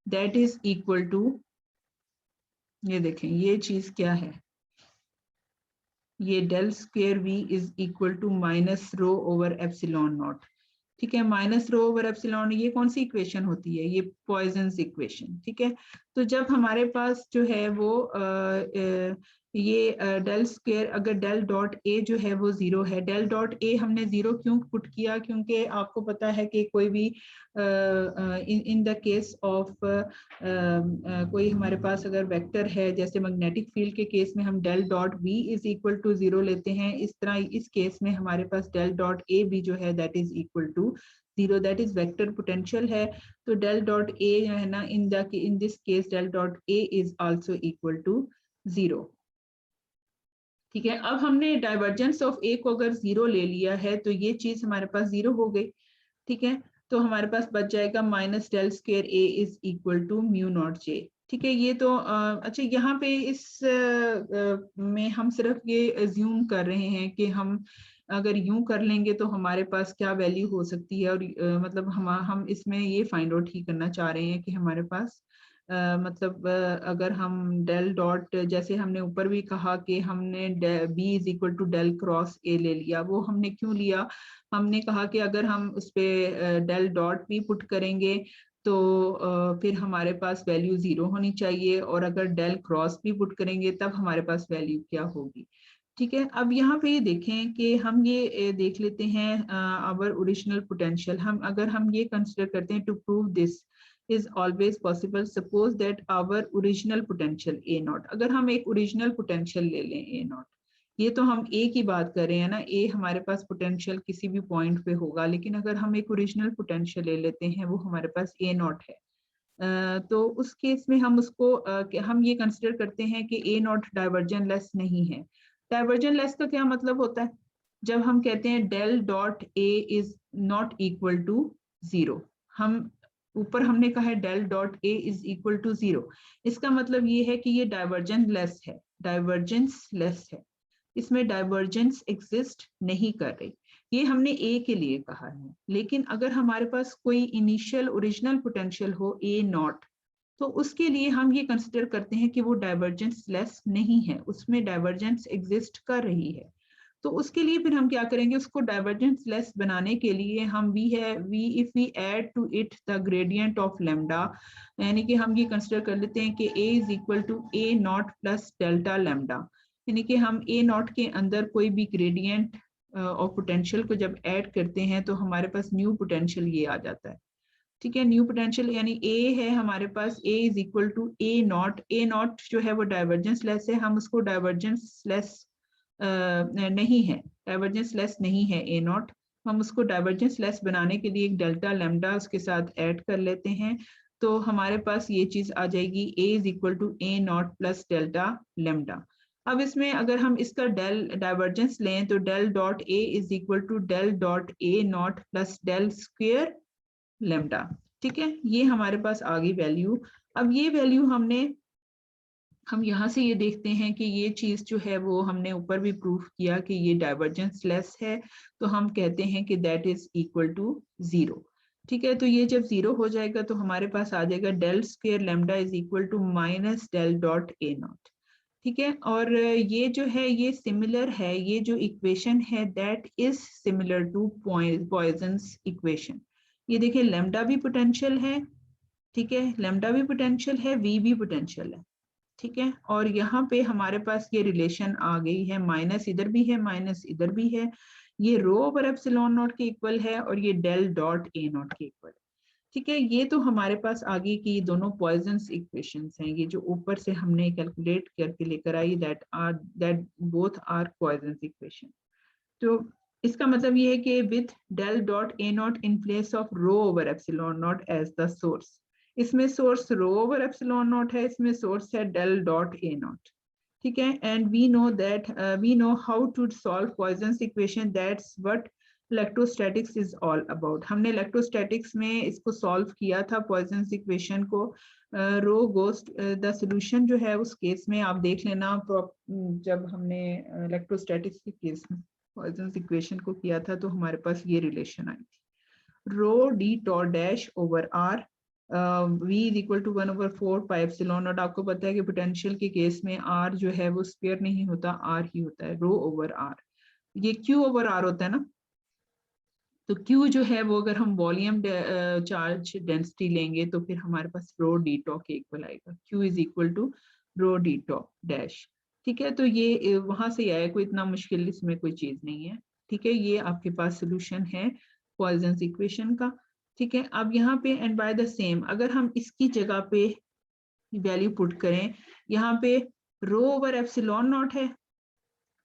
that is equal to, ये देखें ये चीज क्या है, ये del square V is equal to minus rho over epsilon naught, ठीक है, माइनस रो ओवर एप्सिलॉन, ये कौन सी इक्वेशन होती है, ये पॉइजन्स इक्वेशन, ठीक है। तो जब हमारे पास जो है वो ये डेल स्क्वायर, अगर डेल डॉट ए जो है वो 0 है, डेल डॉट ए हमने 0 क्यों पुट किया, क्योंकि आपको पता है कि कोई भी इन द केस ऑफ कोई हमारे पास अगर वेक्टर है, जैसे मैग्नेटिक फील्ड के केस में हम del dot V is equal to 0 लेते हैं, इस तरह इस केस में हमारे पास डेल डॉट ए भी जो है that is equal to 0, that is vector potential है। तो डेल डॉट ए जो है ना, in this case del dot A is also equal to 0, ठीक है। अब हमने डाइवर्जेंस ऑफ ए को अगर 0 ले लिया है तो ये चीज हमारे पास 0 हो गई, ठीक है, तो हमारे पास बच जाएगा minus del square A is equal to mu naught J, ठीक है। ये तो अच्छा, यहाँ पे इस में हम सिर्फ ये अज्यूम कर रहे हैं कि हम अगर यूं कर लेंगे तो हमारे पास क्या वैल्यू हो सकती है, और मतलब हम इसमें ये फाइंड आउट ही करना चाह रहे हैं कि हमारे पास मतलब अगर हम डेल डॉट, जैसे हमने ऊपर भी कहा कि हमने B is equal to del cross A ले लिया, वो हमने क्यों लिया, हमने कहा कि अगर हम उस पे डेल डॉट भी पुट करेंगे तो फिर हमारे पास वैल्यू 0 होनी चाहिए, और अगर डेल क्रॉस भी पुट करेंगे तब हमारे पास वैल्यू क्या होगी, ठीक है। अब यहाँ पे ये देखें कि हम ये देख लेते हैं आवर ओरिजिनल पोटेंशियल, हम अगर हम ये कंसिडर करते हैं to prove this is always possible, suppose that our original potential a naught, अगर हम एक ओरिजिनल पोटेंशियल ले लें a naught, ये तो हम a की बात कर रहे हैं ना, a हमारे पास पोटेंशियल किसी भी पॉइंट पे होगा, लेकिन अगर हम एक ओरिजिनल पोटेंशियल ले लेते हैं वो हमारे पास a naught है, तो उस केस में हम उसको हम ये कंसिडर करते हैं कि a naught डाइवर्जन लेस नहीं है। डाइवर्जन लेस का क्या मतलब होता है, जब हम कहते हैं del dot a is not equal to 0, हम ऊपर हमने कहा है del dot A is equal to 0, इसका मतलब ये है कि ये डाइवर्जेंस लेस है, डाइवर्जेंस लेस है, इसमें डाइवर्जेंस एग्जिस्ट नहीं कर रही, ये हमने ए के लिए कहा है। लेकिन अगर हमारे पास कोई इनिशियल ओरिजिनल पोटेंशियल हो ए नॉट, तो उसके लिए हम ये कंसिडर करते हैं कि वो डाइवर्जेंस लेस नहीं है, उसमें डाइवर्जेंस एग्जिस्ट कर रही है। तो उसके लिए फिर हम क्या करेंगे, उसको डाइवर्जेंस लेस बनाने के लिए हम if we add to it the gradient of lambda, यानी कि हम ये कंसिडर कर लेते हैं कि a is equal to a naught plus delta lambda, यानी कि हम a नॉट के अंदर कोई भी ग्रेडियंट ऑफ पोटेंशियल को जब ऐड करते हैं तो हमारे पास न्यू पोटेंशियल ये आ जाता है, ठीक है। न्यू पोटेंशियल यानी a है हमारे पास, a is equal to a naught जो है वो डाइवर्जेंस लेस है, हम उसको डाइवर्जेंस लेस नहीं है, डाइवर्जेंस लेस नहीं है ए नॉट, हम उसको डाइवर्जेंस लेस बनाने के लिए एक डेल्टा लैम्डा उसके साथ ऐड कर लेते हैं, तो हमारे पास ये चीज आ जाएगी a is equal to a naught plus delta lambda. अब इसमें अगर हम इसका डेल डाइवर्जेंस लें तो del dot a is equal to del dot a naught plus del square lambda, ठीक है, ये हमारे पास आ गई वैल्यू। अब ये वैल्यू हमने हम यहाँ से ये देखते हैं कि ये चीज जो है वो हमने ऊपर भी प्रूफ किया कि ये डाइवर्जेंस लेस है, तो हम कहते हैं कि दैट इज इक्वल टू 0। ठीक है, तो ये जब 0 हो जाएगा तो हमारे पास आ जाएगा del square lambda is equal to minus del dot A naught. ठीक है, और ये जो है ये सिमिलर है, ये जो इक्वेशन है that is similar to Poisson's equation. ये देखिए लैम्डा भी पोटेंशियल है, ठीक है, लैम्डा भी पोटेंशियल है, वी भी पोटेंशियल है। ठीक है, और यहाँ पे हमारे पास ये रिलेशन आ गई है, माइनस इधर भी है माइनस इधर भी है, ये रो ओवर एप्सिलॉन नॉट के इक्वल है और ये डेल डॉट ए नॉट के इक्वल है। ठीक है, ये तो हमारे पास आगे की दोनों पॉइजन्स इक्वेशंस हैं, ये जो ऊपर से हमने कैलकुलेट करके लेकर आई that both are Poisson's equation. तो इसका मतलब ये है कि with del dot A naught in place of rho over epsilon naught as the source. इसमें source rho over epsilon naught है, इसमें सोर्स है डेल डॉट ए नॉट। ठीक है, and we know how to solve Poisson's equation, that's what electrostatics is all about. हमने electrostatics में इसको solve किया था पॉइजन्स इक्वेशन को। रो गोस्ट द सॉल्यूशन जो है उस केस में आप देख लेना, जब हमने इलेक्ट्रोस्टैटिक्स के केस में पॉइजन्स इक्वेशन को किया था तो हमारे पास ये रिलेशन आई थी, rho D tau dash over R v is equal to 1/4 pi epsilon naught. आपको पता है कि पोटेंशियल के केस में r जो है वो स्क्वायर नहीं होता, r ही होता है, रो ओवर r। ये q ओवर r होता है ना, तो q जो है वो अगर हम वॉल्यूम चार्ज डेंसिटी लेंगे तो फिर हमारे पास रो डी टॉ के इक्वल आएगा, q is equal to rho D tau dash. ठीक है, तो ये वहां से आया, कोई इतना मुश्किल इसमें कोई चीज नहीं है। ठीक है, ये आपके पास सोल्यूशन है पॉइजन्स इक्वेशन का। ठीक है, अब यहाँ पे एंड बाय द सेम अगर हम इसकी जगह पे वैल्यू पुट करें, यहाँ पे रो ओवर एप्सिलॉन नॉट है,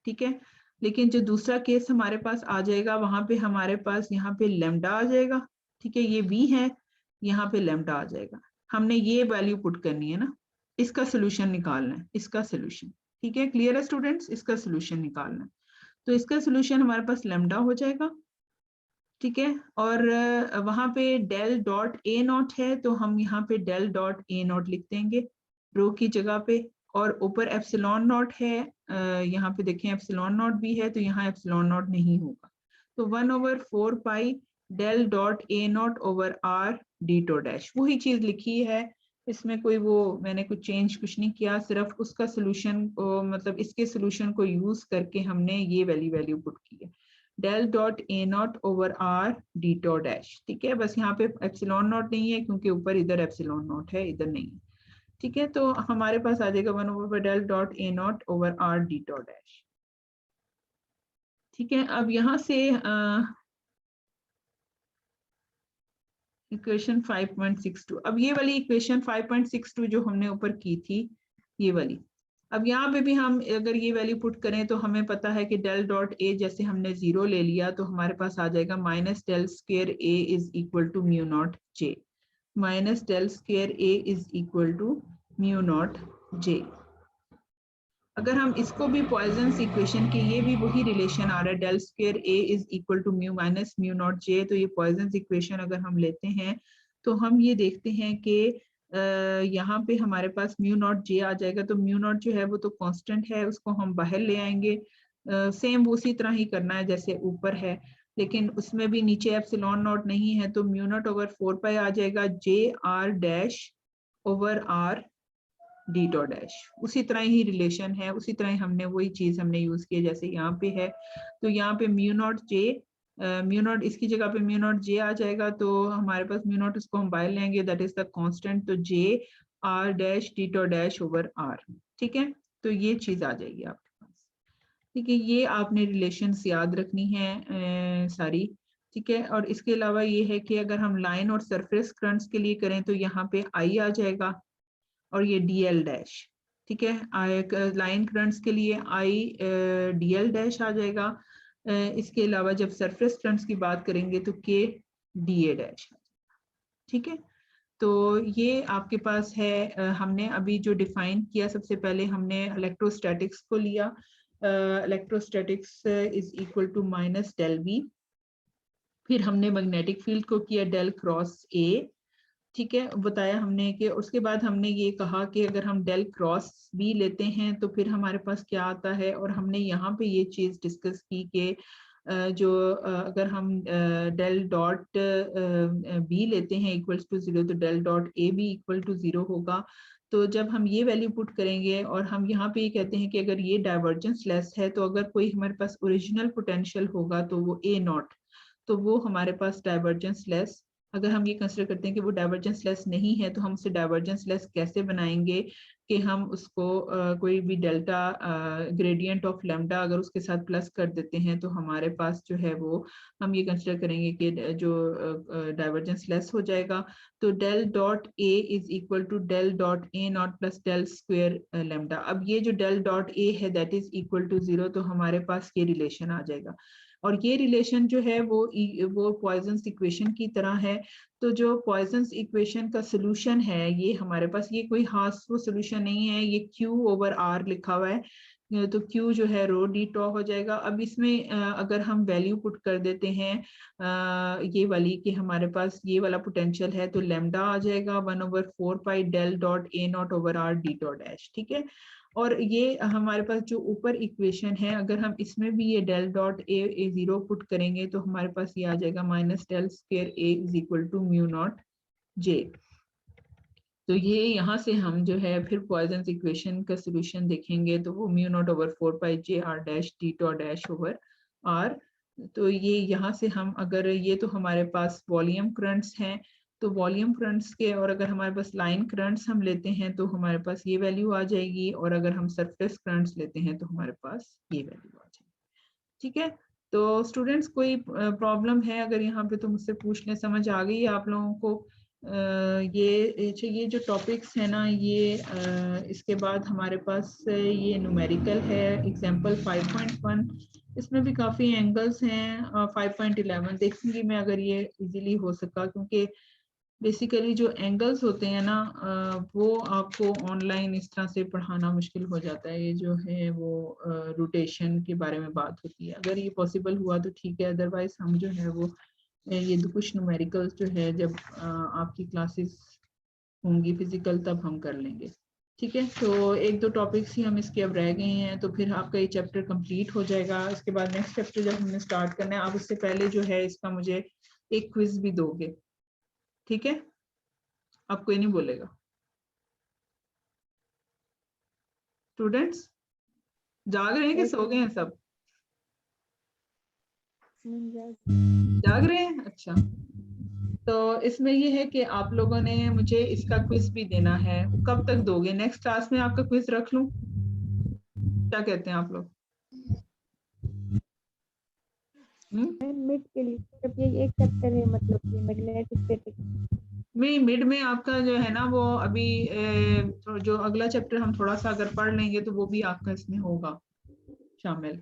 ठीक है, लेकिन जो दूसरा केस हमारे पास आ जाएगा वहां पे हमारे पास यहाँ पे लैम्डा आ जाएगा। ठीक है, ये v है, यहाँ पे लैम्डा आ जाएगा, हमने ये वैल्यू पुट करनी है ना, इसका सोल्यूशन निकालना है, इसका सोल्यूशन। ठीक है, क्लियर है स्टूडेंट्स, इसका सोल्यूशन निकालना है, तो इसका सोल्यूशन हमारे पास लैम्डा हो जाएगा। ठीक है, और वहां पे डेल डॉट ए नॉट है तो हम यहाँ पे डेल डॉट ए नॉट लिख देंगे रो की जगह पे, और ऊपर एप्सिलॉन नॉट है, यहाँ पे देखें एप्सिलॉन नॉट भी है तो यहाँ एप्सिलॉन नॉट नहीं होगा, तो 1/4 pi del dot A naught over R D tau dash, वही चीज लिखी है, इसमें कोई वो मैंने कुछ चेंज कुछ नहीं किया, सिर्फ उसका सोल्यूशन को मतलब इसके सोल्यूशन को यूज करके हमने ये वैल्यू पुट की है, del dot A naught over R D tau dash. ठीक है, बस यहाँ पे एप्सिलॉन नॉट नहीं है क्योंकि ऊपर इधर एप्सिलॉन नॉट है, इधर नहीं है। ठीक है, तो हमारे पास आ जाएगा 1/डेल dot A naught over R D tau dash. ठीक है, अब यहाँ से इक्वेशन 5.62, अब ये वाली इक्वेशन 5.62 जो हमने ऊपर की थी ये वाली, अब यहाँ पे भी हम अगर ये वैल्यू पुट करें तो हमें पता है कि डेल डॉट ए जैसे हमने 0 ले लिया तो हमारे पास आ जाएगा minus del square A is equal to mu naught J, minus del square A is equal to mu naught J. अगर हम इसको भी पॉइजन्स इक्वेशन की, ये भी वही रिलेशन आ रहा है, del square A is equal to mu minus mu naught J, तो ये पॉइजन्स इक्वेशन अगर हम लेते हैं तो हम ये देखते हैं कि यहाँ पे हमारे पास म्यू नॉट जे आ जाएगा, तो म्यू नॉट जो है वो तो कांस्टेंट है, उसको हम बाहर ले आएंगे, सेम उसी तरह ही करना है जैसे ऊपर है, लेकिन उसमें भी नीचे एप्सिलॉन नॉट नहीं है, तो म्यू नॉट ओवर 4 पाई आ जाएगा जे r dash over are d dot dash, उसी तरह ही रिलेशन है, उसी तरह हमने वही चीज हमने यूज की जैसे यहाँ पे है, तो यहाँ पे म्यू नॉट जे, म्यू नॉट इसकी जगह पे म्यू नॉट जे आ जाएगा, तो हमारे पास म्यू नॉट इसको हम बाहर लेंगे, दैट इज द कांस्टेंट, तो J r dash d dot dash over r. ठीक है, तो ये चीज आ जाएगी आपके पास। ठीक है, ये आपने रिलेशंस याद रखनी है सारी। ठीक है, और इसके अलावा ये है कि अगर हम लाइन और सरफेस करंट्स के लिए करें तो यहाँ पे आई आ जाएगा और ये डीएल डैश। ठीक है, लाइन करंट्स के लिए आई डीएल डैश आ जाएगा, इसके अलावा जब सरफेस करंट्स की बात करेंगे तो के डीए डैश। ठीक है, तो ये आपके पास है, हमने अभी जो डिफाइन किया सबसे पहले हमने इलेक्ट्रोस्टैटिक्स को लिया, electrostatics is equal to minus del V, फिर हमने मैग्नेटिक फील्ड को किया डेल क्रॉस ए, ठीक है, बताया हमने कि उसके बाद हमने ये कहा कि अगर हम डेल क्रॉस बी लेते हैं तो फिर हमारे पास क्या आता है, और हमने यहाँ पे ये चीज डिस्कस की कि अगर हम डेल डॉट बी लेते हैं इक्वल्स टू 0 तो डेल डॉट ए भी इक्वल टू 0 होगा। तो जब हम ये वैल्यू पुट करेंगे और हम यहाँ पे ये कहते हैं कि अगर ये डाइवर्जेंस लेस है तो अगर कोई हमारे पास ओरिजिनल पोटेंशियल होगा तो वो ए नॉट, तो वो हमारे पास डाइवर्जेंस लेस, अगर हम ये कंसिडर करते हैं कि वो डाइवर्जेंस लेस नहीं है तो हम उसे डाइवर्जेंस लेस कैसे बनाएंगे कि हम उसको कोई भी डेल्टा ग्रेडियंट ऑफ लैम्डा अगर उसके साथ प्लस कर देते हैं तो हमारे पास जो है वो हम ये कंसिडर करेंगे कि जो डाइवर्जेंस लेस हो जाएगा। तो del dot A is equal to del dot A naught plus del square lambda. अब ये जो डेल डॉट ए है दैट इज इक्वल टू 0, तो हमारे पास ये रिलेशन आ जाएगा, और ये रिलेशन जो है वो पॉइजन्स इक्वेशन की तरह है। तो जो पॉइजन्स इक्वेशन का सोल्यूशन है ये हमारे पास, ये कोई खास वो सोल्यूशन नहीं है, ये Q ओवर R लिखा हुआ है, तो Q जो है रो डी टॉ हो जाएगा। अब इसमें अगर हम वैल्यू पुट कर देते हैं ये वाली कि हमारे पास ये वाला पोटेंशियल है, तो लैम्डा आ जाएगा 1/4 pi del dot A naught over are d dot dash. ठीक है, और ये हमारे पास जो ऊपर इक्वेशन है अगर हम इसमें भी ये डेल डॉट ए 0 पुट करेंगे तो हमारे पास ये आ जाएगा minus del square A is equal to mu naught J. तो ये यहाँ से हम जो है फिर पॉइजन्स इक्वेशन का सोल्यूशन देखेंगे तो वो mu naught over 4 pi J r dash d tau dash over r. तो ये यहाँ से हम अगर ये तो हमारे पास वॉल्यूम करंट्स हैं, तो वॉल्यूम करंट्स के, और अगर हमारे पास लाइन करंट्स हम लेते हैं तो हमारे पास ये वैल्यू आ जाएगी, और अगर हम सरफेस करंट्स लेते हैं तो हमारे पास ये वैल्यू आ जाएगी। ठीक है, तो स्टूडेंट्स कोई प्रॉब्लम है अगर यहाँ पे तो मुझसे पूछ लें, समझ आ गई है आप लोगों को? ये जो टॉपिक्स है ना ये इसके बाद हमारे पास ये न्यूमेरिकल है एग्जांपल 5.1, इसमें भी काफी एंगल्स हैं। 5.11 देखूंगी मैं अगर ये इजीली हो सका, क्योंकि बेसिकली जो एंगल्स होते हैं ना वो आपको ऑनलाइन इस तरह से पढ़ाना मुश्किल हो जाता है। ये जो है वो रोटेशन के बारे में बात होती है, अगर ये पॉसिबल हुआ तो ठीक है, अदरवाइज हम जो है वो ये कुछ न्यूमेरिकल्स जो है जब आपकी क्लासेस होंगी फिजिकल तब हम कर लेंगे। ठीक है, तो एक दो टॉपिक्स ही हम इसके अब रह गए हैं, तो फिर आपका ये चैप्टर कंप्लीट हो जाएगा। इसके बाद नेक्स्ट चैप्टर जब हमने स्टार्ट करना है, आप उससे पहले जो है इसका मुझे एक क्विज भी दोगे। ठीक है, अब कोई नहीं बोलेगा। स्टूडेंट्स जाग रहे हैं कि सो गए हैं सब? जाग रहे हैं, अच्छा। तो इसमें ये है कि आप लोगों ने मुझे इसका क्विज भी देना है, कब तक दोगे? नेक्स्ट क्लास में आपका क्विज रख लूं, क्या कहते हैं आप लोग? मिड के लिए जब ये एक चैप्टर है, मतलब कि मैग्नेटिक स्टैटिक्स मिड में आपका जो है ना वो अभी तो जो अगला चैप्टर हम थोड़ा सा अगर पढ़ लेंगे तो वो भी आपका इसमें होगा शामिल,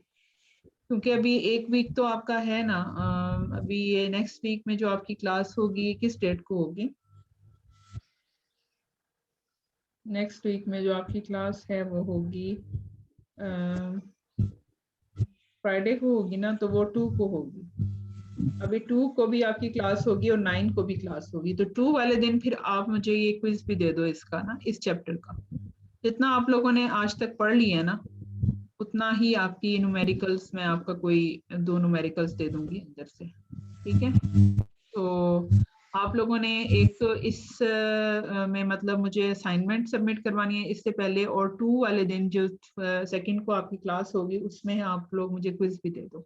क्योंकि अभी एक वीक तो आपका है ना। अभी ये नेक्स्ट वीक में जो आपकी क्लास होगी किस डेट को होगी? नेक्स्ट वीक में जो आपकी क्लास है वो होगी फ्राइडे को होगी ना, तो वो 2 को होगी। अभी 2 को भी आपकी क्लास होगी और 9 को भी क्लास होगी, तो 2 वाले दिन फिर आप मुझे ये क्विज भी दे दो इसका ना, इस चैप्टर का। जितना आप लोगों ने आज तक पढ़ लिया ना उतना ही आपकी न्यूमेरिकल्स में आपका कोई 2 न्यूमेरिकल्स दे दूंगी अंदर से। ठीक है, तो आप लोगों ने एक तो इस में मतलब मुझे असाइनमेंट सबमिट करवानी है इससे पहले, और 2 वाले दिन जो सेकंड को आपकी क्लास होगी उसमें आप लोग मुझे क्विज भी दे दो।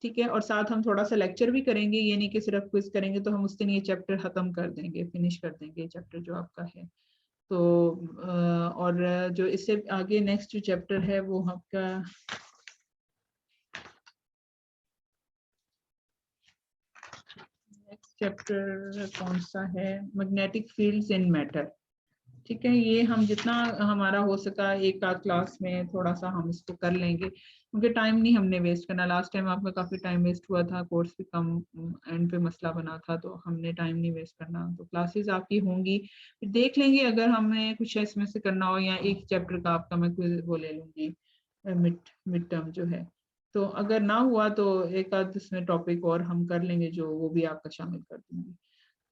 ठीक है, और साथ हम थोड़ा सा लेक्चर भी करेंगे, ये नहीं कि सिर्फ क्विज करेंगे, तो हम उस दिन ये चैप्टर खत्म कर देंगे, फिनिश कर देंगे ये चैप्टर जो आपका है। तो और जो इससे आगे नेक्स्ट जो चैप्टर है वो आपका नेक्स्ट चैप्टर कौन सा है? Magnetic fields in matter. ठीक है, ये हम जितना हमारा हो सका एक आध क्लास में थोड़ा सा हम इसको कर लेंगे, क्योंकि टाइम नहीं हमने वेस्ट करना। लास्ट टाइम आपका काफी टाइम वेस्ट हुआ था, कोर्स भी कम एंड पे मसला बना था, तो हमने टाइम नहीं वेस्ट करना। तो क्लासेस आपकी होंगी, फिर देख लेंगे अगर हमें कुछ इसमें से करना हो, या एक चैप्टर का आपका मैं वो ले लूंगी मिड टर्म जो है। तो अगर ना हुआ तो एक आध इसमें टॉपिक और हम कर लेंगे जो वो भी आपका शामिल कर दूंगी।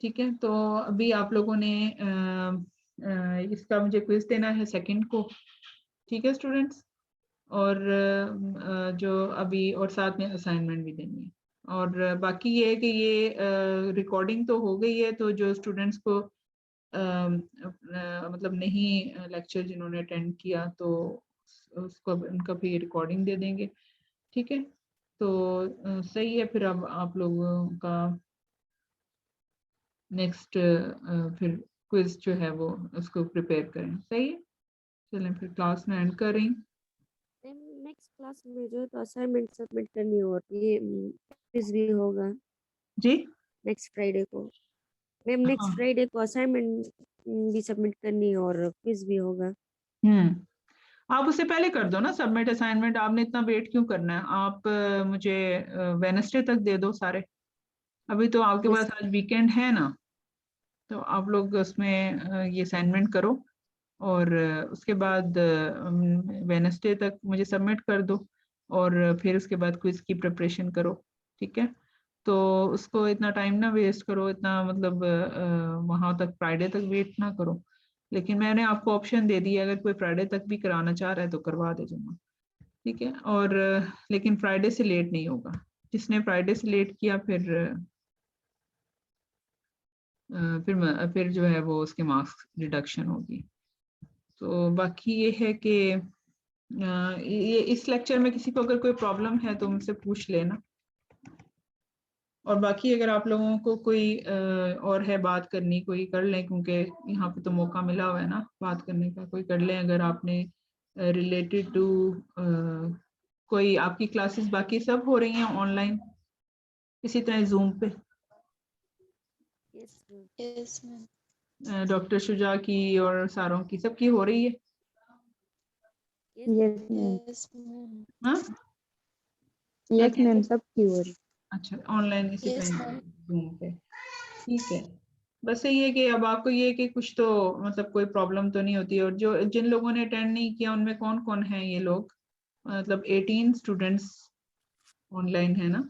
ठीक है, तो अभी आप लोगों ने इसका मुझे क्विज देना है सेकंड को, ठीक है स्टूडेंट्स, और जो अभी और साथ में असाइनमेंट भी देनी है। और बाकी ये है कि ये रिकॉर्डिंग तो हो गई है, तो जो स्टूडेंट्स को मतलब नहीं लेक्चर जिन्होंने अटेंड किया तो उसको उनका भी रिकॉर्डिंग दे देंगे, ठीक है। तो सही है, फिर अब आप लोगों का नेक्स्ट फिर क्विज जो है वो उसको प्रिपेयर करें, सही है। चलें फिर क्लास में एंड कर रही हूँ। नेक्स्ट क्लास में जो है तो असाइनमेंट सबमिट करनी होती है, क्विज भी होगा जी नेक्स्ट फ्राइडे को। मैम नेक्स्ट हाँ, फ्राइडे को असाइनमेंट भी सबमिट करनी है और क्विज भी होगा। आप उससे पहले कर दो ना सबमिट असाइनमेंट, आपने इतना वेट क्यों करना है। आप मुझे वेडनेसडे तक दे दो सारे, अभी तो आपके यस पास आज वीकेंड है ना, तो आप लोग उसमें ये असाइनमेंट करो और उसके बाद वेडनेसडे तक मुझे सबमिट कर दो, और फिर उसके बाद क्विज की प्रिपरेशन करो, ठीक है। तो उसको इतना टाइम ना वेस्ट करो, इतना मतलब वहां तक फ्राइडे तक वेट ना करो। लेकिन मैंने आपको ऑप्शन दे दिया, अगर कोई फ्राइडे तक भी कराना चाह रहा है तो करवा दे जमा, ठीक है। और लेकिन फ्राइडे से लेट नहीं होगा, जिसने फ्राइडे से लेट किया फिर जो है वो उसके मार्क्स रिडक्शन होगी। तो बाकी ये है कि ये इस लेक्चर में किसी को अगर कोई प्रॉब्लम है तो मुझसे पूछ लेना, और बाकी अगर आप लोगों को कोई और है बात करनी, कोई कर लें, क्योंकि यहाँ पे तो मौका मिला हुआ है ना बात करने का, कोई कर लें अगर आपने रिलेटेड टू कोई आपकी क्लासेस बाकी सब हो रही हैं ऑनलाइन इसी तरह जूम पे। Yes ma'am. डॉक्टर शुजा की और सारों की सबकी हो रही है। Yes ma'am, yes ma'am. हाँ क्या यस कह रहे मैम, हैं? सबकी हो रही। अच्छा ऑनलाइन इसी यस तरह मैम। जूम पे, ठीक है। बस यही है कि अब आपको ये है कि कुछ तो मतलब कोई प्रॉब्लम तो नहीं होती। और जो जिन लोगों ने अटेंड नहीं किया उनमें कौन कौन है ये लोग, मतलब 18 स्टूडेंट्स ऑनलाइन है ना।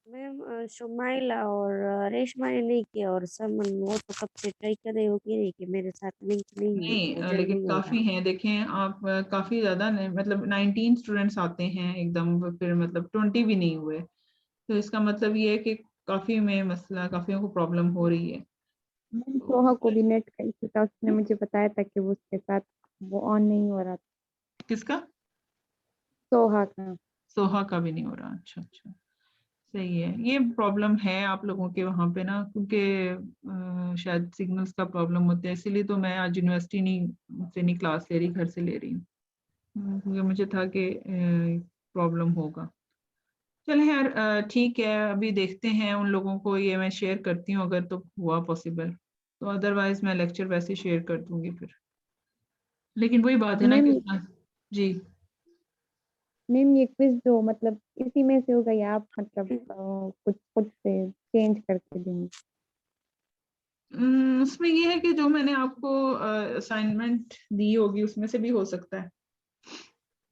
मैम शुमाइला और रेशमा ने नहीं किया, और समन वो तो कब से ट्राई कर रहे हो कि नहीं कि मेरे साथ लिंक नहीं है, नहीं वो लेकिन जल्दी होगा। काफी हैं, देखें आप काफी ज्यादा मतलब 19 स्टूडेंट्स आते हैं एकदम, फिर मतलब 20 भी नहीं हुए, तो इसका मतलब ये है कि काफी में मसला, काफियों को प्रॉब्लम हो रही है। मैम तो सोहा को भी नेट का इशू था, उसने मुझे बताया था कि वो उसके साथ वो ऑन नहीं हो रहा था। किसका? सोहा का। सोहा का भी नहीं हो रहा, अच्छा अच्छा, सही है। ये प्रॉब्लम है आप लोगों के वहाँ पे ना, क्योंकि शायद सिग्नल्स का प्रॉब्लम होता है, इसीलिए तो मैं आज यूनिवर्सिटी नहीं क्लास ले रही, घर से ले रही हूँ। क्योंकि मुझे था कि प्रॉब्लम होगा। चले यार, ठीक है, अभी देखते हैं उन लोगों को, ये मैं शेयर करती हूँ अगर तो हुआ पॉसिबल, तो अदरवाइज मैं लेक्चर वैसे शेयर कर दूंगी फिर। लेकिन वही बात है ना मैम कि ये उतना। जी मैम ये क्विज जो मतलब इसी में से होगा या आप मतलब कुछ खुद से चेंज करके देंगे? उसमें ये है कि जो मैंने आपको असाइनमेंट दी होगी उसमें से भी हो सकता है,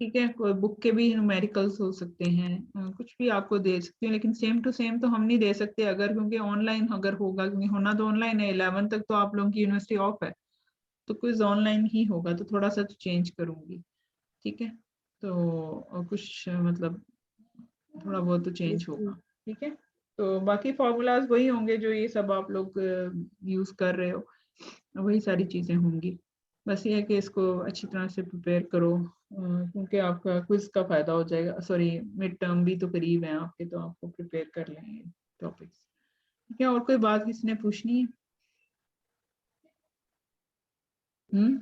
ठीक है। कोई बुक के भी न्यूमेरिकल्स हो सकते हैं, कुछ भी आपको दे सकती हूँ, लेकिन सेम टू सेम तो हम नहीं दे सकते अगर, क्योंकि ऑनलाइन अगर होगा, क्योंकि होना तो ऑनलाइन है, 11 तक तो आप लोगों की यूनिवर्सिटी ऑफ है, तो क्विज ऑनलाइन ही होगा, तो थोड़ा सा तो चेंज करूंगी, ठीक है। तो कुछ मतलब थोड़ा बहुत तो चेंज यस होगा, ठीक है। तो बाकी फॉर्मूलाज वही होंगे जो ये सब आप लोग यूज कर रहे हो, वही सारी चीजें होंगी। बस ये है कि इसको अच्छी तरह से प्रिपेयर करो, क्योंकि आपका क्विज का फायदा हो जाएगा। सॉरी, मिड टर्म भी तो करीब है आपके, तो आपको प्रिपेयर कर लेंगे टॉपिक्स, ठीक है। और कोई बात किसी ने पूछनी है? हम्म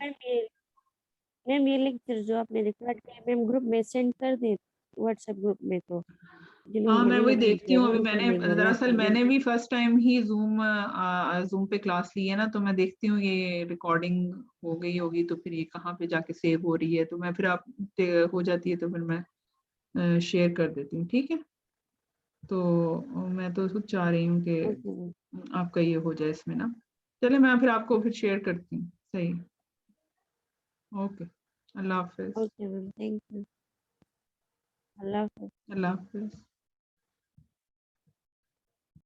मैम ये लेक्चर जो आपने रिकॉर्ड किया मैम ग्रुप में सेंड कर दे, व्हाट्सएप ग्रुप में, तो हाँ जिन्होंने मैं वही लिंक नहीं देखती किया हूँ, वो अभी ओपन मैंने देंगे वहाँ दरअसल पे लिंक। मैंने भी फर्स्ट टाइम ही जूम पे क्लास ली है ना, तो मैं देखती हूँ ये रिकॉर्डिंग हो गई होगी तो फिर ये कहाँ पे जाके सेव हो रही है, तो मैं फिर आप हो जाती है तो फिर मैं शेयर कर देती हूँ, ठीक है। तो मैं तो खुद चाह रही हूँ कि ओके मैम। आपका ये हो जाए इसमें ना। चले मैं फिर आपको फिर शेयर करती हूँ, सही। ओके, अल्लाह हाफिज। Okay ma'am, thank you. अल्लाह हाफ़िज़। अल्लाह हाफिज।